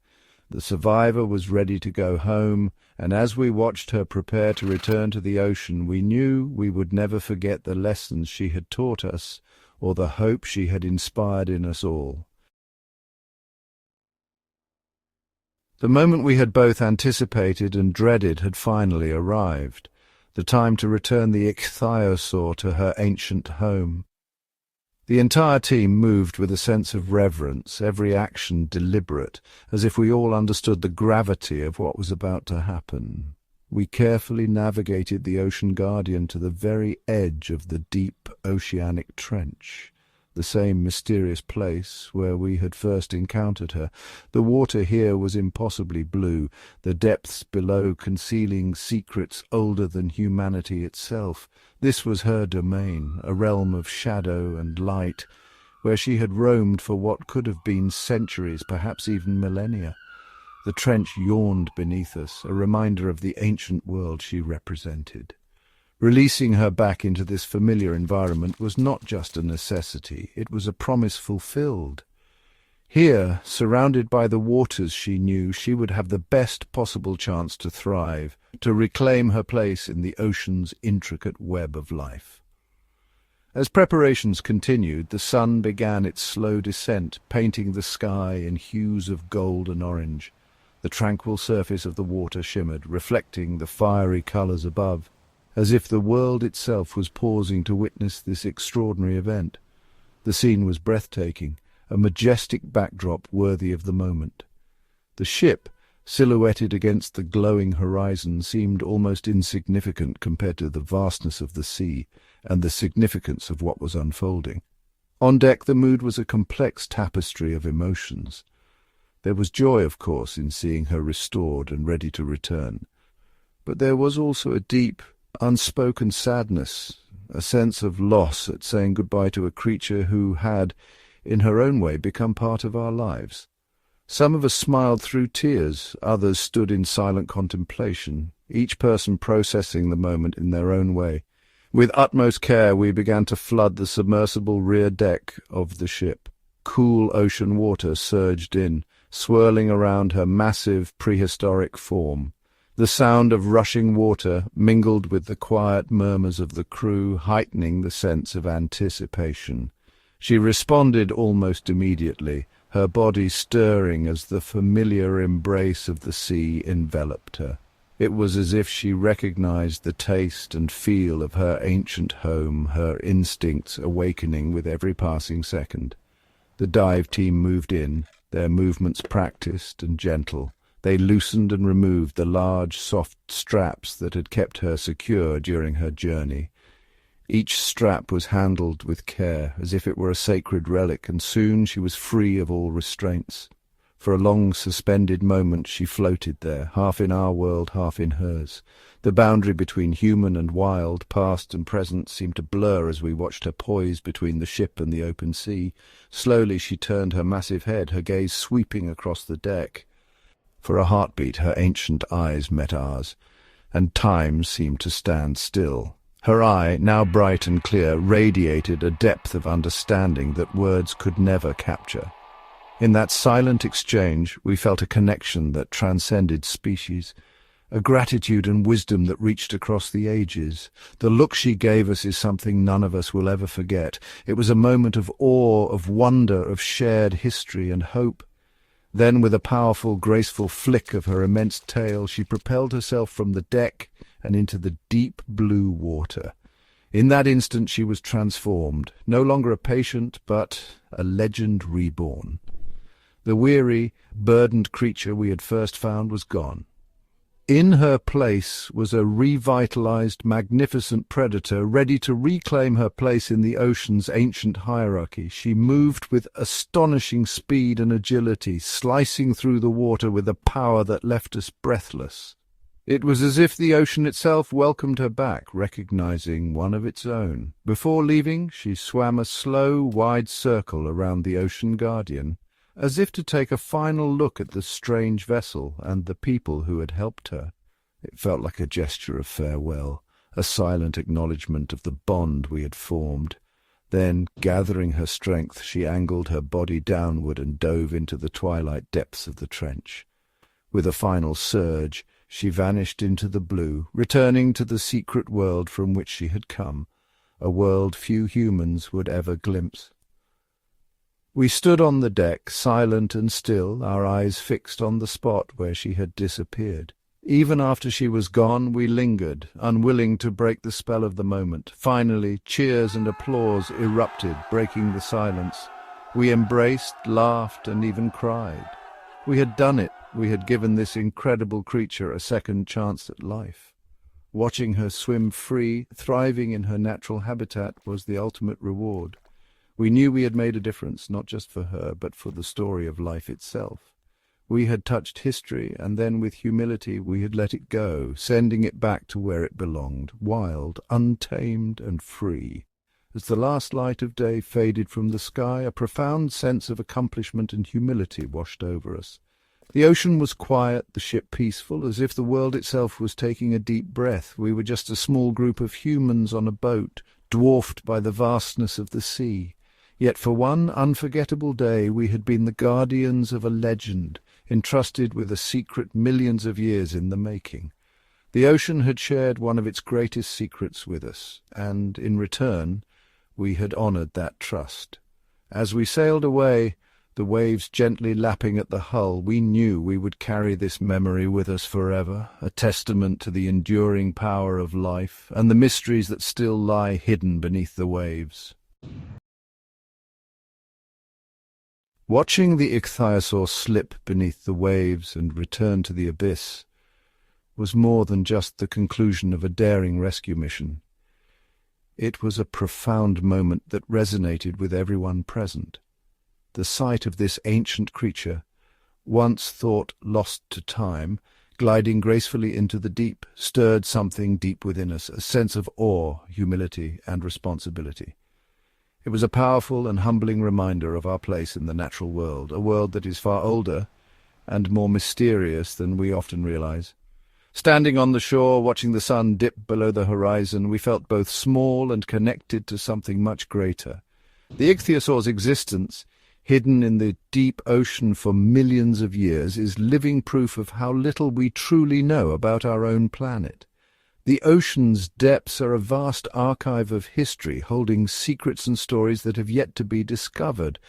A: The survivor was ready to go home, and as we watched her prepare to return to the ocean, we knew we would never forget the lessons she had taught us or the hope she had inspired in us all. The moment we had both anticipated and dreaded had finally arrived, the time to return the Ichthyosaur to her ancient home. The entire team moved with a sense of reverence, every action deliberate, as if we all understood the gravity of what was about to happen. We carefully navigated the Ocean Guardian to the very edge of the deep oceanic trench, the same mysterious place where we had first encountered her. The water here was impossibly blue, the depths below concealing secrets older than humanity itself. This was her domain, a realm of shadow and light, where she had roamed for what could have been centuries, perhaps even millennia. The trench yawned beneath us, a reminder of the ancient world she represented. Releasing her back into this familiar environment was not just a necessity, it was a promise fulfilled. Here, surrounded by the waters she knew, she would have the best possible chance to thrive, to reclaim her place in the ocean's intricate web of life. As preparations continued, the sun began its slow descent, painting the sky in hues of gold and orange. The tranquil surface of the water shimmered, reflecting the fiery colours above, as if the world itself was pausing to witness this extraordinary event. The scene was breathtaking, a majestic backdrop worthy of the moment. The ship, silhouetted against the glowing horizon, seemed almost insignificant compared to the vastness of the sea and the significance of what was unfolding. On deck the mood was a complex tapestry of emotions. There was joy, of course, in seeing her restored and ready to return, but there was also a deep, unspoken sadness, a sense of loss at saying goodbye to a creature who had, in her own way, become part of our lives. Some of us smiled through tears, others stood in silent contemplation, each person processing the moment in their own way. With utmost care we began to flood the submersible rear deck of the ship. Cool ocean water surged in, swirling around her massive prehistoric form. The sound of rushing water mingled with the quiet murmurs of the crew, heightening the sense of anticipation. She responded almost immediately, her body stirring as the familiar embrace of the sea enveloped her. It was as if she recognized the taste and feel of her ancient home, her instincts awakening with every passing second. The dive team moved in, their movements practiced and gentle. They loosened and removed the large, soft straps that had kept her secure during her journey. Each strap was handled with care, as if it were a sacred relic, and soon she was free of all restraints. For a long, suspended moment she floated there, half in our world, half in hers. The boundary between human and wild, past and present, seemed to blur as we watched her poised between the ship and the open sea. Slowly she turned her massive head, her gaze sweeping across the deck. For a heartbeat her ancient eyes met ours, and time seemed to stand still. Her eye, now bright and clear, radiated a depth of understanding that words could never capture. In that silent exchange we felt a connection that transcended species, a gratitude and wisdom that reached across the ages. The look she gave us is something none of us will ever forget. It was a moment of awe, of wonder, of shared history and hope. Then, with a powerful, graceful flick of her immense tail, she propelled herself from the deck and into the deep blue water. In that instant she was transformed, no longer a patient, but a legend reborn. The weary, burdened creature we had first found was gone. In her place was a revitalized, magnificent predator ready to reclaim her place in the ocean's ancient hierarchy. She moved with astonishing speed and agility, slicing through the water with a power that left us breathless. It was as if the ocean itself welcomed her back, recognizing one of its own. Before leaving, she swam a slow, wide circle around the ocean guardian, as if to take a final look at the strange vessel and the people who had helped her. It felt like a gesture of farewell, a silent acknowledgement of the bond we had formed. Then, gathering her strength, she angled her body downward and dove into the twilight depths of the trench. With a final surge, she vanished into the blue, returning to the secret world from which she had come, a world few humans would ever glimpse. We stood on the deck, silent and still, our eyes fixed on the spot where she had disappeared. Even after she was gone, we lingered, unwilling to break the spell of the moment. Finally, cheers and applause erupted, breaking the silence. We embraced, laughed, and even cried. We had done it. We had given this incredible creature a second chance at life. Watching her swim free, thriving in her natural habitat, was the ultimate reward. We knew we had made a difference, not just for her, but for the story of life itself. We had touched history, and then with humility we had let it go, sending it back to where it belonged, wild, untamed, and free. As the last light of day faded from the sky, a profound sense of accomplishment and humility washed over us. The ocean was quiet, the ship peaceful, as if the world itself was taking a deep breath. We were just a small group of humans on a boat, dwarfed by the vastness of the sea. Yet for one unforgettable day we had been the guardians of a legend, entrusted with a secret millions of years in the making. The ocean had shared one of its greatest secrets with us, and, in return, we had honored that trust. As we sailed away, the waves gently lapping at the hull, we knew we would carry this memory with us forever, a testament to the enduring power of life and the mysteries that still lie hidden beneath the waves. Watching the Ichthyosaur slip beneath the waves and return to the abyss was more than just the conclusion of a daring rescue mission. It was a profound moment that resonated with everyone present. The sight of this ancient creature, once thought lost to time, gliding gracefully into the deep, stirred something deep within us, a sense of awe, humility, and responsibility. It was a powerful and humbling reminder of our place in the natural world, a world that is far older and more mysterious than we often realize. Standing on the shore, watching the sun dip below the horizon, we felt both small and connected to something much greater. The ichthyosaur's existence, hidden in the deep ocean for millions of years, is living proof of how little we truly know about our own planet. The ocean's depths are a vast archive of history, holding secrets and stories that have yet to be discovered.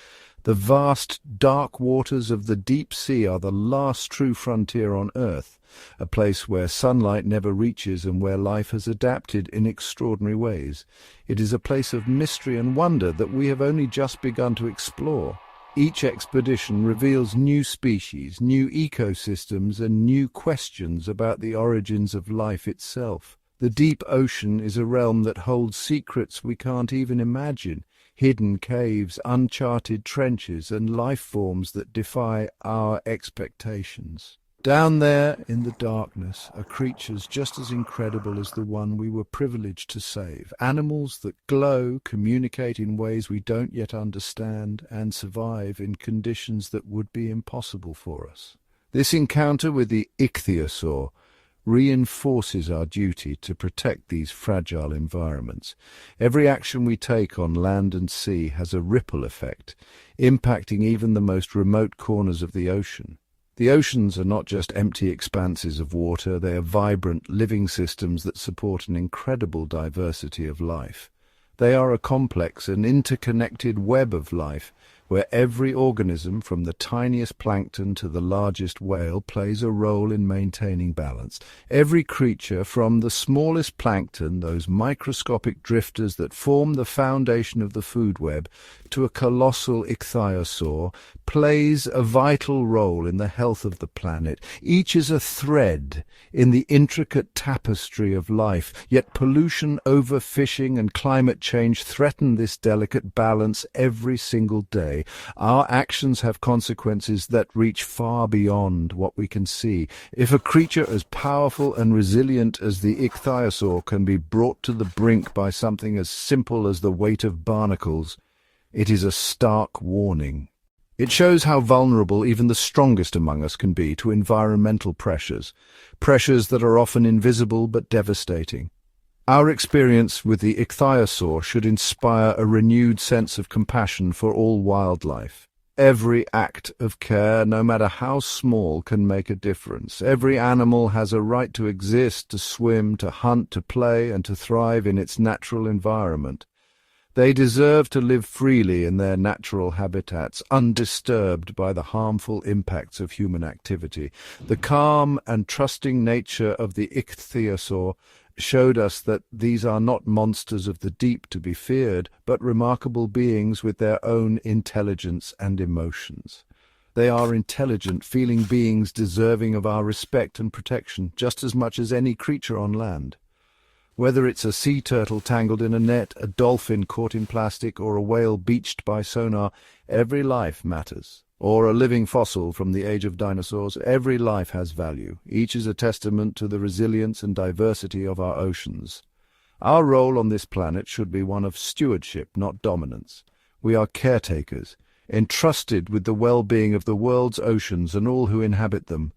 A: The vast, dark waters of the deep sea are the last true frontier on Earth, a place where sunlight never reaches and where life has adapted in extraordinary ways. It is a place of mystery and wonder that we have only just begun to explore. Each expedition reveals new species, new ecosystems, and new questions about the origins of life itself. The deep ocean is a realm that holds secrets we can't even imagine, hidden caves, uncharted trenches, and life forms that defy our expectations. Down there in the darkness are creatures just as incredible as the one we were privileged to save. Animals that glow, communicate in ways we don't yet understand, and survive in conditions that would be impossible for us. This encounter with the Ichthyosaur reinforces our duty to protect these fragile environments. Every action we take on land and sea has a ripple effect, impacting even the most remote corners of the ocean. The oceans are not just empty expanses of water, they are vibrant, living systems that support an incredible diversity of life. They are a complex and interconnected web of life, where every organism, from the tiniest plankton to the largest whale, plays a role in maintaining balance. Every creature, from the smallest plankton, those microscopic drifters that form the foundation of the food web, to a colossal ichthyosaur, plays a vital role in the health of the planet. Each is a thread in the intricate tapestry of life, yet pollution, overfishing, and climate change threaten this delicate balance every single day. Our actions have consequences that reach far beyond what we can see. If a creature as powerful and resilient as the ichthyosaur can be brought to the brink by something as simple as the weight of barnacles, it is a stark warning. It shows how vulnerable even the strongest among us can be to environmental pressures that are often invisible but devastating. Our experience with the ichthyosaur should inspire a renewed sense of compassion for all wildlife. Every act of care, no matter how small, can make a difference. Every animal has a right to exist, to swim, to hunt, to play, and to thrive in its natural environment. They deserve to live freely in their natural habitats, undisturbed by the harmful impacts of human activity. The calm and trusting nature of the ichthyosaur showed us that these are not monsters of the deep to be feared, but remarkable beings with their own intelligence and emotions. They are intelligent, feeling beings deserving of our respect and protection, just as much as any creature on land. Whether it's a sea turtle tangled in a net, a dolphin caught in plastic, or a whale beached by sonar, every life matters. Or a living fossil from the age of dinosaurs, every life has value. Each is a testament to the resilience and diversity of our oceans. Our role on this planet should be one of stewardship, not dominance. We are caretakers, entrusted with the well-being of the world's oceans and all who inhabit them.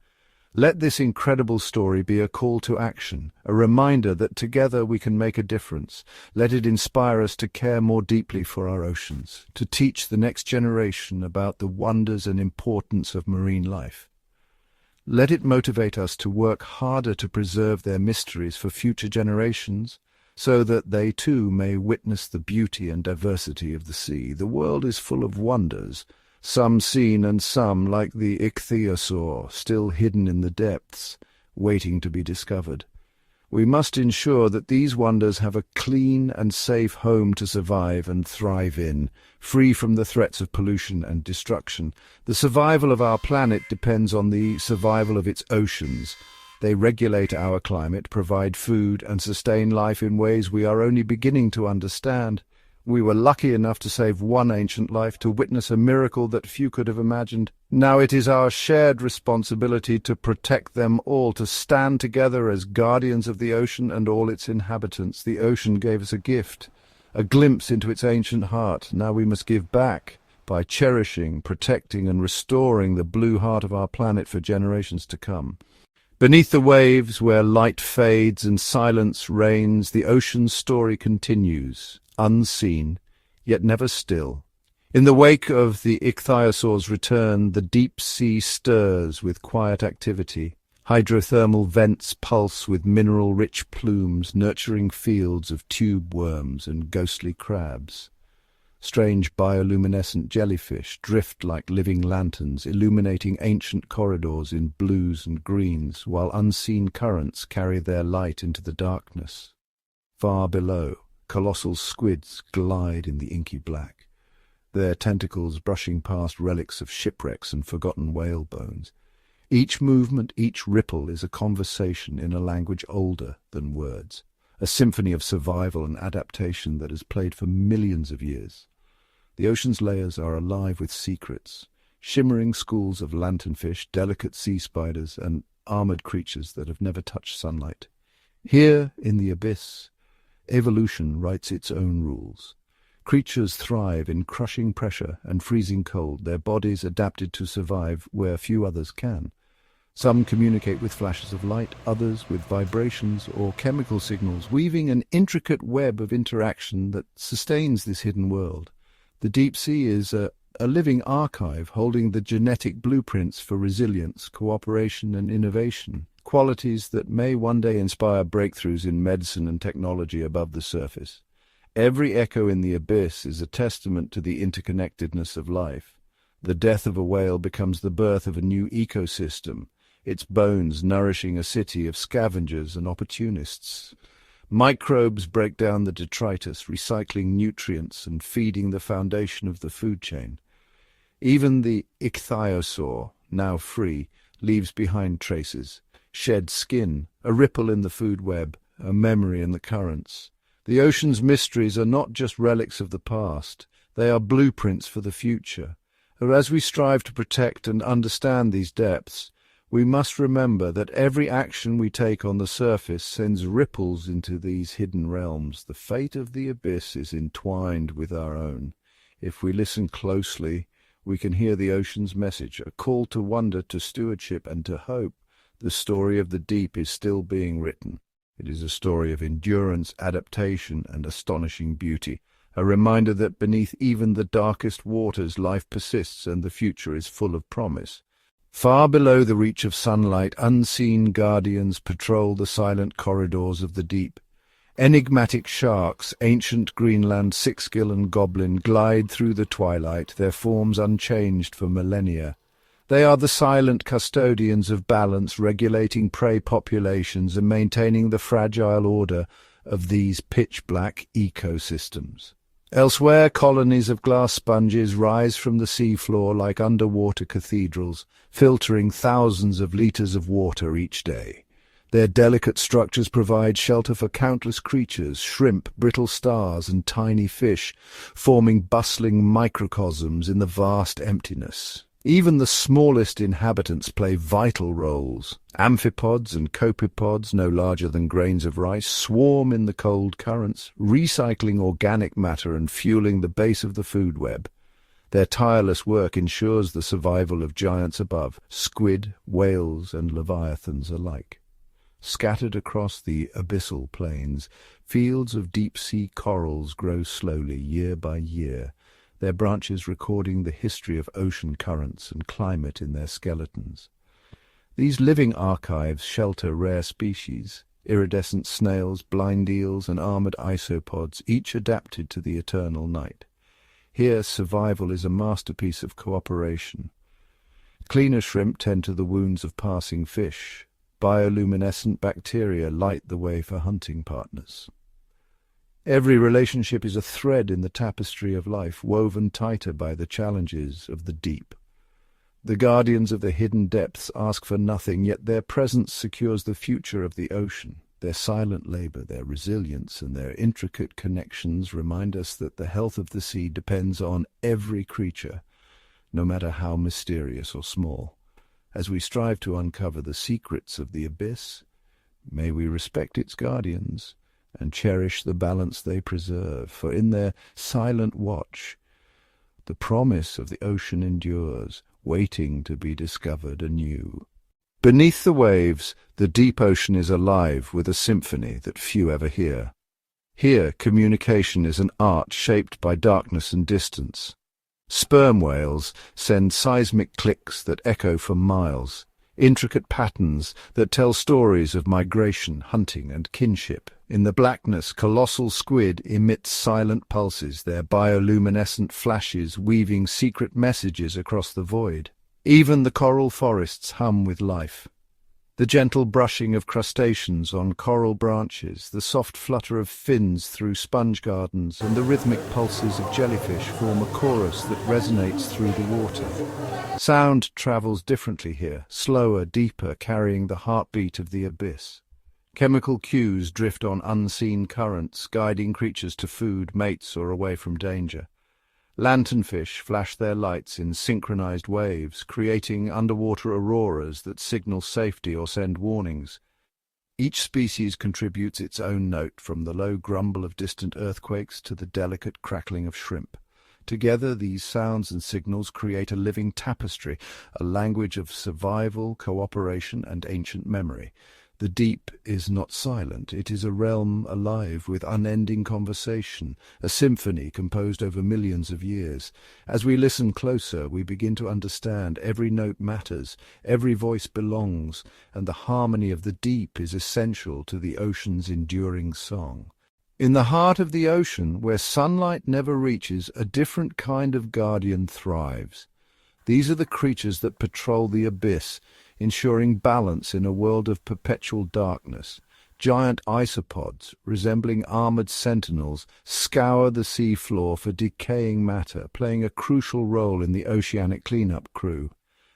A: Let this incredible story be a call to action, a reminder that together we can make a difference. Let it inspire us to care more deeply for our oceans, to teach the next generation about the wonders and importance of marine life. Let it motivate us to work harder to preserve their mysteries for future generations, so that they too may witness the beauty and diversity of the sea. The world is full of wonders, some seen and some, like the ichthyosaur, still hidden in the depths, waiting to be discovered. We must ensure that these wonders have a clean and safe home to survive and thrive in, free from the threats of pollution and destruction. The survival of our planet depends on the survival of its oceans. They regulate our climate, provide food, and sustain life in ways we are only beginning to understand. We were lucky enough to save one ancient life, to witness a miracle that few could have imagined. Now it is our shared responsibility to protect them all, to stand together as guardians of the ocean and all its inhabitants. The ocean gave us a a glimpse into its ancient heart. Now we must give back by cherishing, protecting, and restoring the blue heart of our planet for generations to come. Beneath the waves, where light fades and silence reigns, the ocean's story continues, unseen, yet never still. In the wake of the Ichthyosaur's return, the deep sea stirs with quiet activity. Hydrothermal vents pulse with mineral-rich plumes, nurturing fields of tube worms and ghostly crabs. Strange bioluminescent jellyfish drift like living lanterns, illuminating ancient corridors in blues and greens, while unseen currents carry their light into the darkness. Far below, colossal squids glide in the inky black, their tentacles brushing past relics of shipwrecks and forgotten whale bones. Each movement, each ripple is a conversation in a language older than words, a symphony of survival and adaptation that has played for millions of years. The ocean's layers are alive with secrets, shimmering schools of lanternfish, delicate sea spiders, and armored creatures that have never touched sunlight. Here, in the abyss, evolution writes its own rules. Creatures thrive in crushing pressure and freezing cold, their bodies adapted to survive where few others can. Some communicate with flashes of light, others with vibrations or chemical signals, weaving an intricate web of interaction that sustains this hidden world. The deep sea is a living archive holding the genetic blueprints for resilience, cooperation, and innovation, qualities that may one day inspire breakthroughs in medicine and technology above the surface. Every echo in the abyss is a testament to the interconnectedness of life. The death of a whale becomes the birth of a new ecosystem, its bones nourishing a city of scavengers and opportunists. Microbes break down the detritus, recycling nutrients and feeding the foundation of the food chain. Even the Ichthyosaur, now free, leaves behind traces, shed skin, a ripple in the food web, a memory in the currents. The ocean's mysteries are not just relics of the past, they are blueprints for the future. And as we strive to protect and understand these depths, we must remember that every action we take on the surface sends ripples into these hidden realms. The fate of the abyss is entwined with our own. If we listen closely, we can hear the ocean's message, a call to wonder, to stewardship, and to hope. The story of the deep is still being written. It is a story of endurance, adaptation, and astonishing beauty, a reminder that beneath even the darkest waters life persists and the future is full of promise. Far below the reach of sunlight, unseen guardians patrol the silent corridors of the deep. Enigmatic sharks, ancient Greenland sixgill and goblin, glide through the twilight, their forms unchanged for millennia. They are the silent custodians of balance, regulating prey populations and maintaining the fragile order of these pitch-black ecosystems. Elsewhere, colonies of glass sponges rise from the seafloor like underwater cathedrals, filtering thousands of liters of water each day. Their delicate structures provide shelter for countless creatures, shrimp, brittle stars, and tiny fish, forming bustling microcosms in the vast emptiness. Even the smallest inhabitants play vital roles. Amphipods and copepods, no larger than grains of rice, swarm in the cold currents, recycling organic matter and fueling the base of the food web. Their tireless work ensures the survival of giants above, squid, whales, and leviathans alike. Scattered across the abyssal plains, fields of deep-sea corals grow slowly, year by year, their branches recording the history of ocean currents and climate in their skeletons. These living archives shelter rare species, iridescent snails, blind eels, and armored isopods, each adapted to the eternal night. Here survival is a masterpiece of cooperation. Cleaner shrimp tend to the wounds of passing fish. Bioluminescent bacteria light the way for hunting partners. Every relationship is a thread in the tapestry of life, woven tighter by the challenges of the deep. The guardians of the hidden depths ask for nothing, yet their presence secures the future of the ocean. Their silent labor, their resilience, and their intricate connections remind us that the health of the sea depends on every creature, no matter how mysterious or small. As we strive to uncover the secrets of the abyss, may we respect its guardians, and cherish the balance they preserve, for in their silent watch the promise of the ocean endures, waiting to be discovered anew. Beneath the waves, the deep ocean is alive with a symphony that few ever hear. Here, communication is an art shaped by darkness and distance. Sperm whales send seismic clicks that echo for miles, intricate patterns that tell stories of migration, hunting, and kinship. In the blackness, colossal squid emit silent pulses, their bioluminescent flashes weaving secret messages across the void. Even the coral forests hum with life. The gentle brushing of crustaceans on coral branches, the soft flutter of fins through sponge gardens, and the rhythmic pulses of jellyfish form a chorus that resonates through the water. Sound travels differently here, slower, deeper, carrying the heartbeat of the abyss. Chemical cues drift on unseen currents, guiding creatures to food, mates, or away from danger. Lanternfish flash their lights in synchronized waves, creating underwater auroras that signal safety or send warnings. Each species contributes its own note, from the low grumble of distant earthquakes to the delicate crackling of shrimp. Together, these sounds and signals create a living tapestry, a language of survival, cooperation, and ancient memory. The deep is not silent. It is a realm alive with unending conversation, a symphony composed over millions of years. As we listen closer, we begin to understand every note matters, every voice belongs, and the harmony of the deep is essential to the ocean's enduring song. In the heart of the ocean, where sunlight never reaches, a different kind of guardian thrives. These are the creatures that patrol the abyss, ensuring balance in a world of perpetual darkness. Giant isopods, resembling armored sentinels, scour the sea floor for decaying matter, playing a crucial role in the oceanic cleanup crew.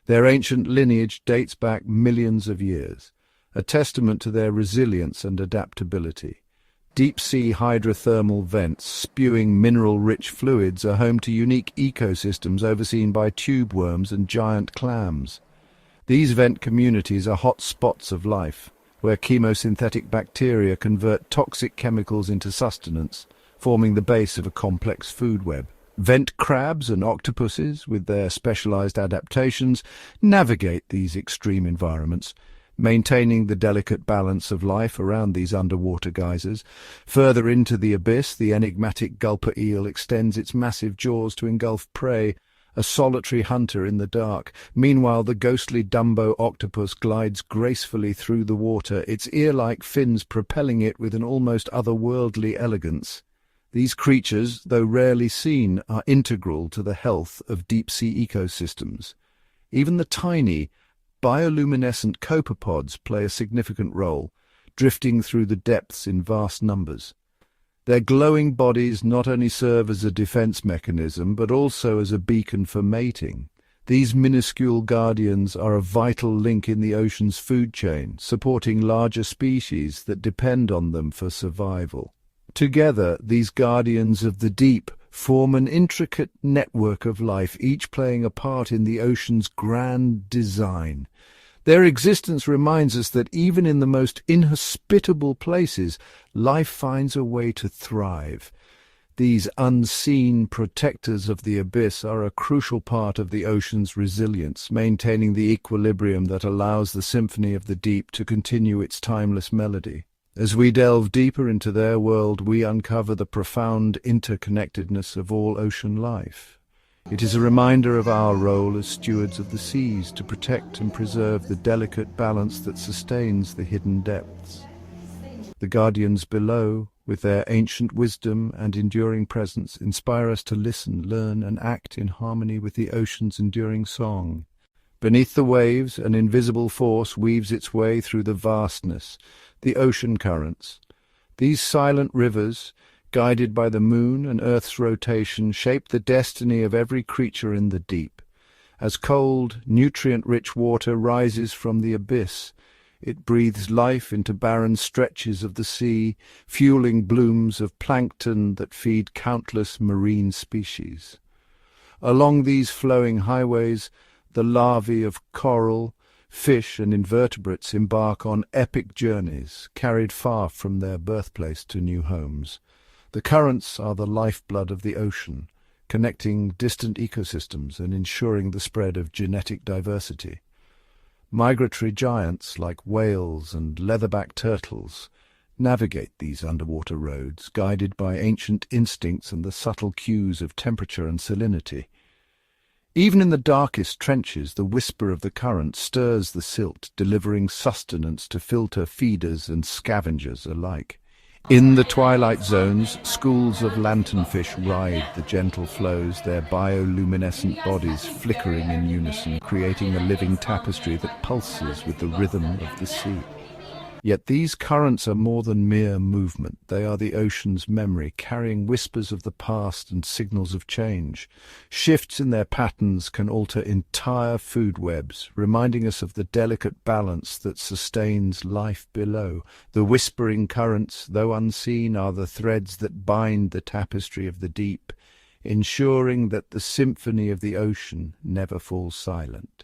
A: Their ancient lineage dates back millions of years, a testament to their resilience and adaptability. Deep-sea hydrothermal vents spewing mineral-rich fluids are home to unique ecosystems overseen by tube worms and giant clams. These vent communities are hot spots of life, where chemosynthetic bacteria convert toxic chemicals into sustenance, forming the base of a complex food web. Vent crabs and octopuses, with their specialized adaptations, navigate these extreme environments, maintaining the delicate balance of life around these underwater geysers. Further into the abyss, the enigmatic gulper eel extends its massive jaws to engulf prey, a solitary hunter in the dark. Meanwhile, the ghostly Dumbo octopus glides gracefully through the water, its ear-like fins propelling it with an almost otherworldly elegance. These creatures, though rarely seen, are integral to the health of deep-sea ecosystems. Even the tiny, bioluminescent copepods play a significant role, drifting through the depths in vast numbers. Their glowing bodies not only serve as a defense mechanism, but also as a beacon for mating. These minuscule guardians are a vital link in the ocean's food chain, supporting larger species that depend on them for survival. Together, these guardians of the deep form an intricate network of life, each playing a part in the ocean's grand design. Their existence reminds us that even in the most inhospitable places, life finds a way to thrive. These unseen protectors of the abyss are a crucial part of the ocean's resilience, maintaining the equilibrium that allows the symphony of the deep to continue its timeless melody. As we delve deeper into their world, we uncover the profound interconnectedness of all ocean life. It is a reminder of our role as stewards of the seas to protect and preserve the delicate balance that sustains the hidden depths. The guardians below, with their ancient wisdom and enduring presence, inspire us to listen, learn, and act in harmony with the ocean's enduring song. Beneath the waves, an invisible force weaves its way through the vastness, the ocean currents. These silent rivers, guided by the moon and Earth's rotation, shape the destiny of every creature in the deep. As cold, nutrient-rich water rises from the abyss, it breathes life into barren stretches of the sea, fueling blooms of plankton that feed countless marine species. Along these flowing highways, the larvae of coral, Fish and invertebrates embark on epic journeys, carried far from their birthplace to new homes. The currents are the lifeblood of the ocean, connecting distant ecosystems and ensuring the spread of genetic diversity. Migratory giants like whales and leatherback turtles navigate these underwater roads, guided by ancient instincts and the subtle cues of temperature and salinity. Even in the darkest trenches, the whisper of the current stirs the silt, delivering sustenance to filter feeders and scavengers alike. In the twilight zones, schools of lanternfish ride the gentle flows, their bioluminescent bodies flickering in unison, creating a living tapestry that pulses with the rhythm of the sea. Yet these currents are more than mere movement. They are the ocean's memory, carrying whispers of the past and signals of change. Shifts in their patterns can alter entire food webs, reminding us of the delicate balance that sustains life below. The whispering currents, though unseen, are the threads that bind the tapestry of the deep, ensuring that the symphony of the ocean never falls silent.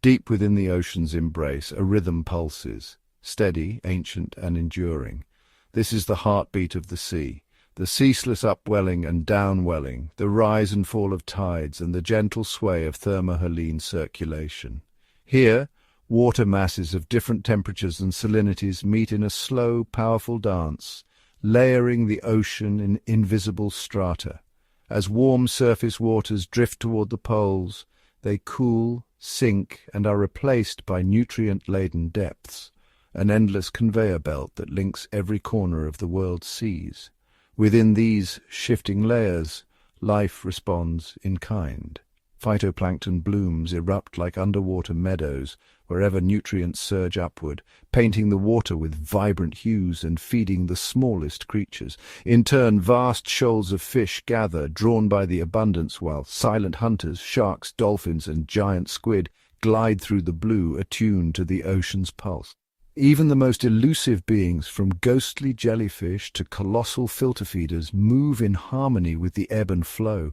A: Deep within the ocean's embrace, a rhythm pulses. Steady, ancient, and enduring. This is the heartbeat of the sea, the ceaseless upwelling and downwelling, the rise and fall of tides, and the gentle sway of thermohaline circulation. Here, water masses of different temperatures and salinities meet in a slow, powerful dance, layering the ocean in invisible strata. As warm surface waters drift toward the poles, they cool, sink, and are replaced by nutrient-laden depths. An endless conveyor belt that links every corner of the world's seas. Within these shifting layers, life responds in kind. Phytoplankton blooms erupt like underwater meadows wherever nutrients surge upward, painting the water with vibrant hues and feeding the smallest creatures. In turn, vast shoals of fish gather, drawn by the abundance, while silent hunters, sharks, dolphins, and giant squid glide through the blue, attuned to the ocean's pulse. Even the most elusive beings, from ghostly jellyfish to colossal filter feeders, move in harmony with the ebb and flow.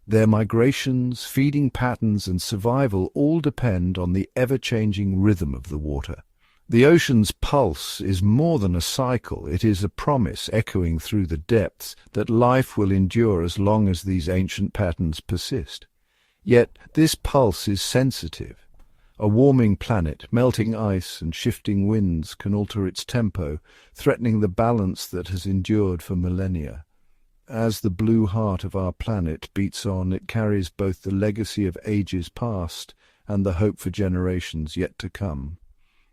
A: Their migrations, feeding patterns, and survival all depend on the ever-changing rhythm of the water. The ocean's pulse is more than a cycle. It is a promise echoing through the depths that life will endure as long as these ancient patterns persist. Yet this pulse is sensitive. A warming planet, melting ice and shifting winds can alter its tempo, threatening the balance that has endured for millennia. As the blue heart of our planet beats on, it carries both the legacy of ages past and the hope for generations yet to come.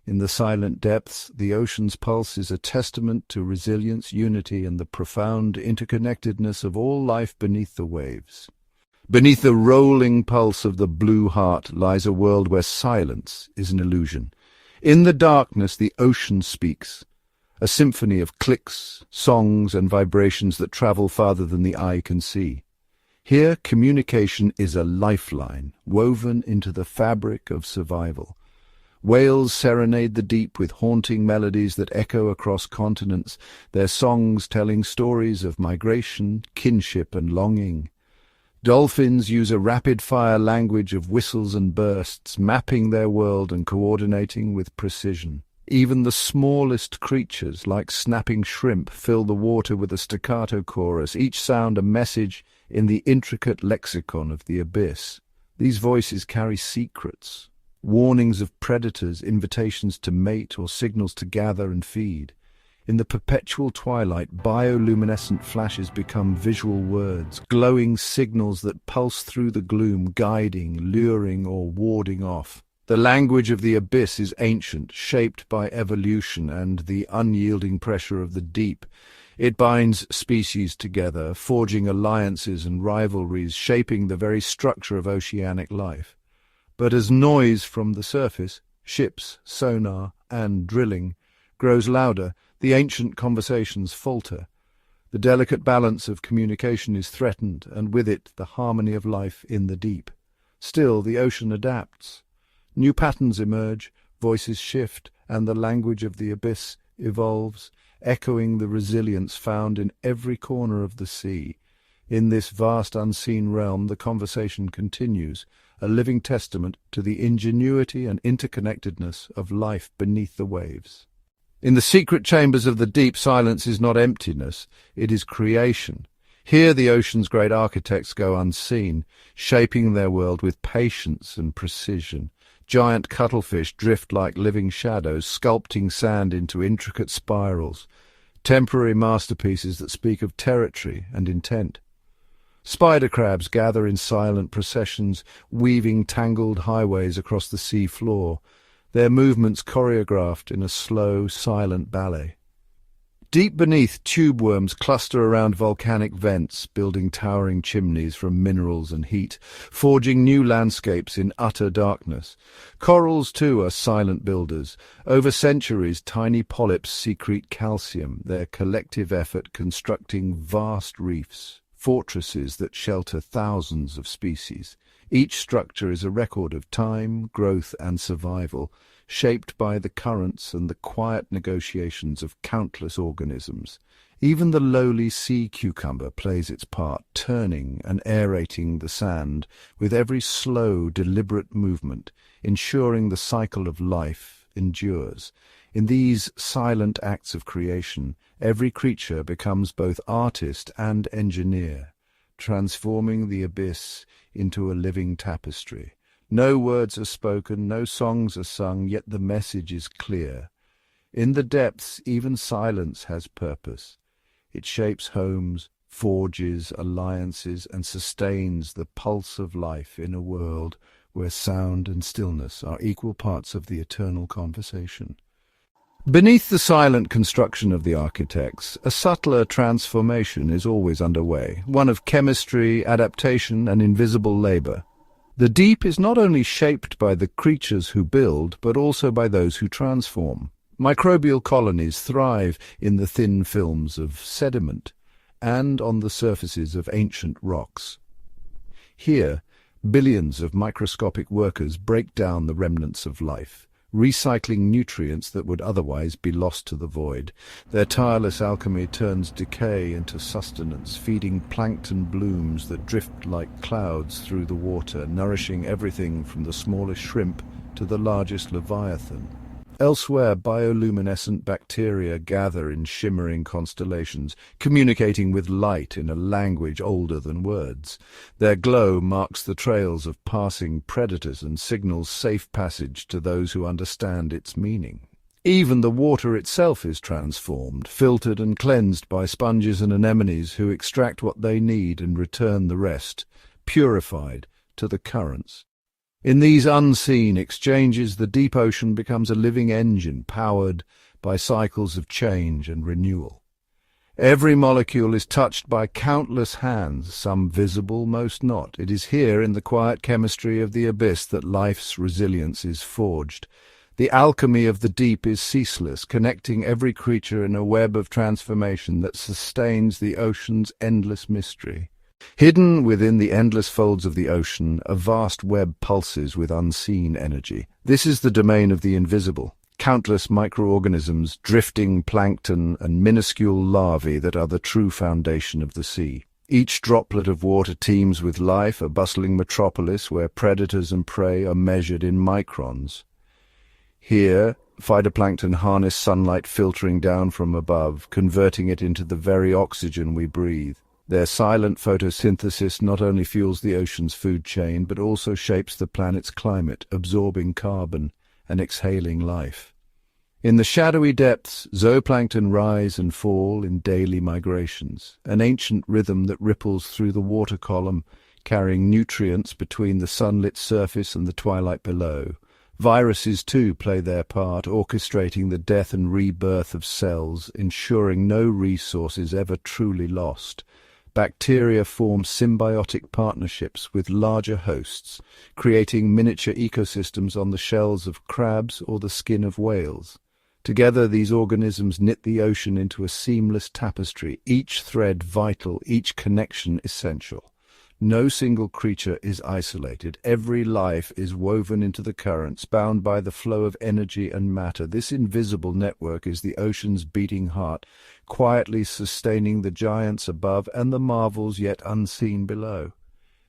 A: In the silent depths, the ocean's pulse is a testament to resilience, unity, and the profound interconnectedness of all life beneath the waves. Beneath the rolling pulse of the blue heart lies a world where silence is an illusion. In the darkness, the ocean speaks, a symphony of clicks, songs, and vibrations that travel farther than the eye can see. Here, communication is a lifeline, woven into the fabric of survival. Whales serenade the deep with haunting melodies that echo across continents, their songs telling stories of migration, kinship, and longing. Dolphins use a rapid-fire language of whistles and bursts, mapping their world and coordinating with precision. Even the smallest creatures, like snapping shrimp, fill the water with a staccato chorus, each sound a message in the intricate lexicon of the abyss. These voices carry secrets, warnings of predators, invitations to mate, or signals to gather and feed. In the perpetual twilight, bioluminescent flashes become visual words, glowing signals that pulse through the gloom, guiding, luring, or warding off. The language of the abyss is ancient, shaped by evolution and the unyielding pressure of the deep. It binds species together, forging alliances and rivalries, shaping the very structure of oceanic life. But as noise from the surface, ships, sonar, and drilling, grows louder, the ancient conversations falter. The delicate balance of communication is threatened, and with it the harmony of life in the deep. Still, the ocean adapts. New patterns emerge, voices shift, and the language of the abyss evolves, echoing the resilience found in every corner of the sea. In this vast unseen realm, the conversation continues, a living testament to the ingenuity and interconnectedness of life beneath the waves. In the secret chambers of the deep, silence is not emptiness, it is creation. Here the ocean's great architects go unseen, shaping their world with patience and precision. Giant cuttlefish drift like living shadows, sculpting sand into intricate spirals, temporary masterpieces that speak of territory and intent. Spider crabs gather in silent processions, weaving tangled highways across the sea floor, their movements choreographed in a slow, silent ballet. Deep beneath, tube worms cluster around volcanic vents, building towering chimneys from minerals and heat, forging new landscapes in utter darkness. Corals, too, are silent builders. Over centuries, tiny polyps secrete calcium, their collective effort constructing vast reefs, fortresses that shelter thousands of species. Each structure is a record of time, growth, and survival, shaped by the currents and the quiet negotiations of countless organisms. Even the lowly sea cucumber plays its part, turning and aerating the sand with every slow, deliberate movement, ensuring the cycle of life endures. In these silent acts of creation, every creature becomes both artist and engineer, transforming the abyss into a living tapestry. No words are spoken, no songs are sung, yet the message is clear. In the depths, even silence has purpose. It shapes homes, forges alliances, and sustains the pulse of life in a world where sound and stillness are equal parts of the eternal conversation. Beneath the silent construction of the architects, a subtler transformation is always underway, one of chemistry, adaptation, and invisible labor. The deep is not only shaped by the creatures who build, but also by those who transform. Microbial colonies thrive in the thin films of sediment and on the surfaces of ancient rocks. Here, billions of microscopic workers break down the remnants of life, recycling nutrients that would otherwise be lost to the void. Their tireless alchemy turns decay into sustenance, feeding plankton blooms that drift like clouds through the water, nourishing everything from the smallest shrimp to the largest leviathan. Elsewhere, bioluminescent bacteria gather in shimmering constellations, communicating with light in a language older than words. Their glow marks the trails of passing predators and signals safe passage to those who understand its meaning. Even the water itself is transformed, filtered and cleansed by sponges and anemones who extract what they need and return the rest, purified, to the currents. In these unseen exchanges, the deep ocean becomes a living engine powered by cycles of change and renewal. Every molecule is touched by countless hands, some visible, most not. It is here, in the quiet chemistry of the abyss, that life's resilience is forged. The alchemy of the deep is ceaseless, connecting every creature in a web of transformation that sustains the ocean's endless mystery. Hidden within the endless folds of the ocean, a vast web pulses with unseen energy. This is the domain of the invisible. Countless microorganisms, drifting plankton, and minuscule larvae that are the true foundation of the sea. Each droplet of water teems with life, a bustling metropolis where predators and prey are measured in microns. Here, phytoplankton harness sunlight filtering down from above, converting it into the very oxygen we breathe. Their silent photosynthesis not only fuels the ocean's food chain, but also shapes the planet's climate, absorbing carbon and exhaling life. In the shadowy depths, zooplankton rise and fall in daily migrations, an ancient rhythm that ripples through the water column, carrying nutrients between the sunlit surface and the twilight below. Viruses, too, play their part, orchestrating the death and rebirth of cells, ensuring no resource is ever truly lost. Bacteria form symbiotic partnerships with larger hosts, creating miniature ecosystems on the shells of crabs or the skin of whales. Together, these organisms knit the ocean into a seamless tapestry, each thread vital, each connection essential. No single creature is isolated. Every life is woven into the currents, bound by the flow of energy and matter. This invisible network is the ocean's beating heart, quietly sustaining the giants above and the marvels yet unseen below.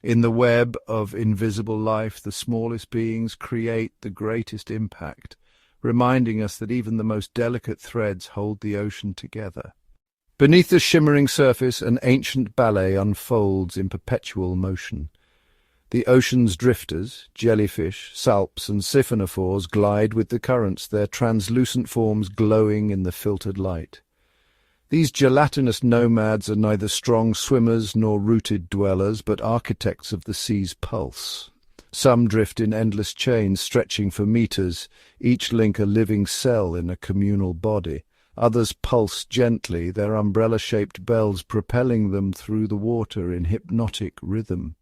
A: In the web of invisible life, the smallest beings create the greatest impact, reminding us that even the most delicate threads hold the ocean together. Beneath the shimmering surface, an ancient ballet unfolds in perpetual motion. The ocean's drifters, jellyfish, salps and siphonophores glide with the currents, their translucent forms glowing in the filtered light. These gelatinous nomads are neither strong swimmers nor rooted dwellers, but architects of the sea's pulse. Some drift in endless chains stretching for meters, each link a living cell in a communal body. Others pulse gently, their umbrella-shaped bells propelling them through the water in hypnotic rhythm.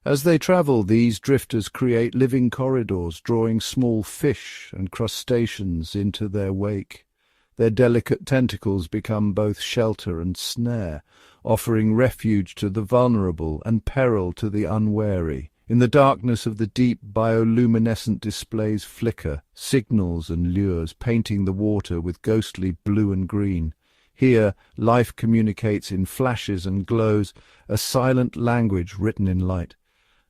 A: As they travel, these drifters create living corridors, drawing small fish and crustaceans into their wake. Their delicate tentacles become both shelter and snare, offering refuge to the vulnerable and peril to the unwary. In the darkness of the deep, bioluminescent displays flicker, signals and lures, painting the water with ghostly blue and green. Here, life communicates in flashes and glows, a silent language written in light.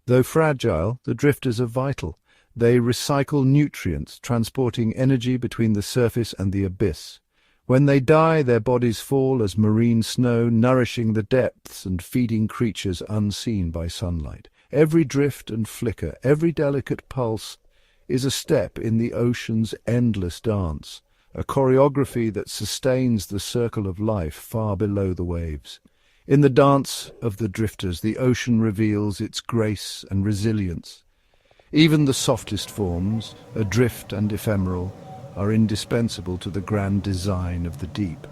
A: Though fragile, the drifters are vital. They recycle nutrients, transporting energy between the surface and the abyss. When they die, their bodies fall as marine snow, nourishing the depths and feeding creatures unseen by sunlight. Every drift and flicker, every delicate pulse, is a step in the ocean's endless dance, a choreography that sustains the circle of life far below the waves. In the dance of the drifters, the ocean reveals its grace and resilience. Even the softest forms, adrift and ephemeral, are indispensable to the grand design of the deep.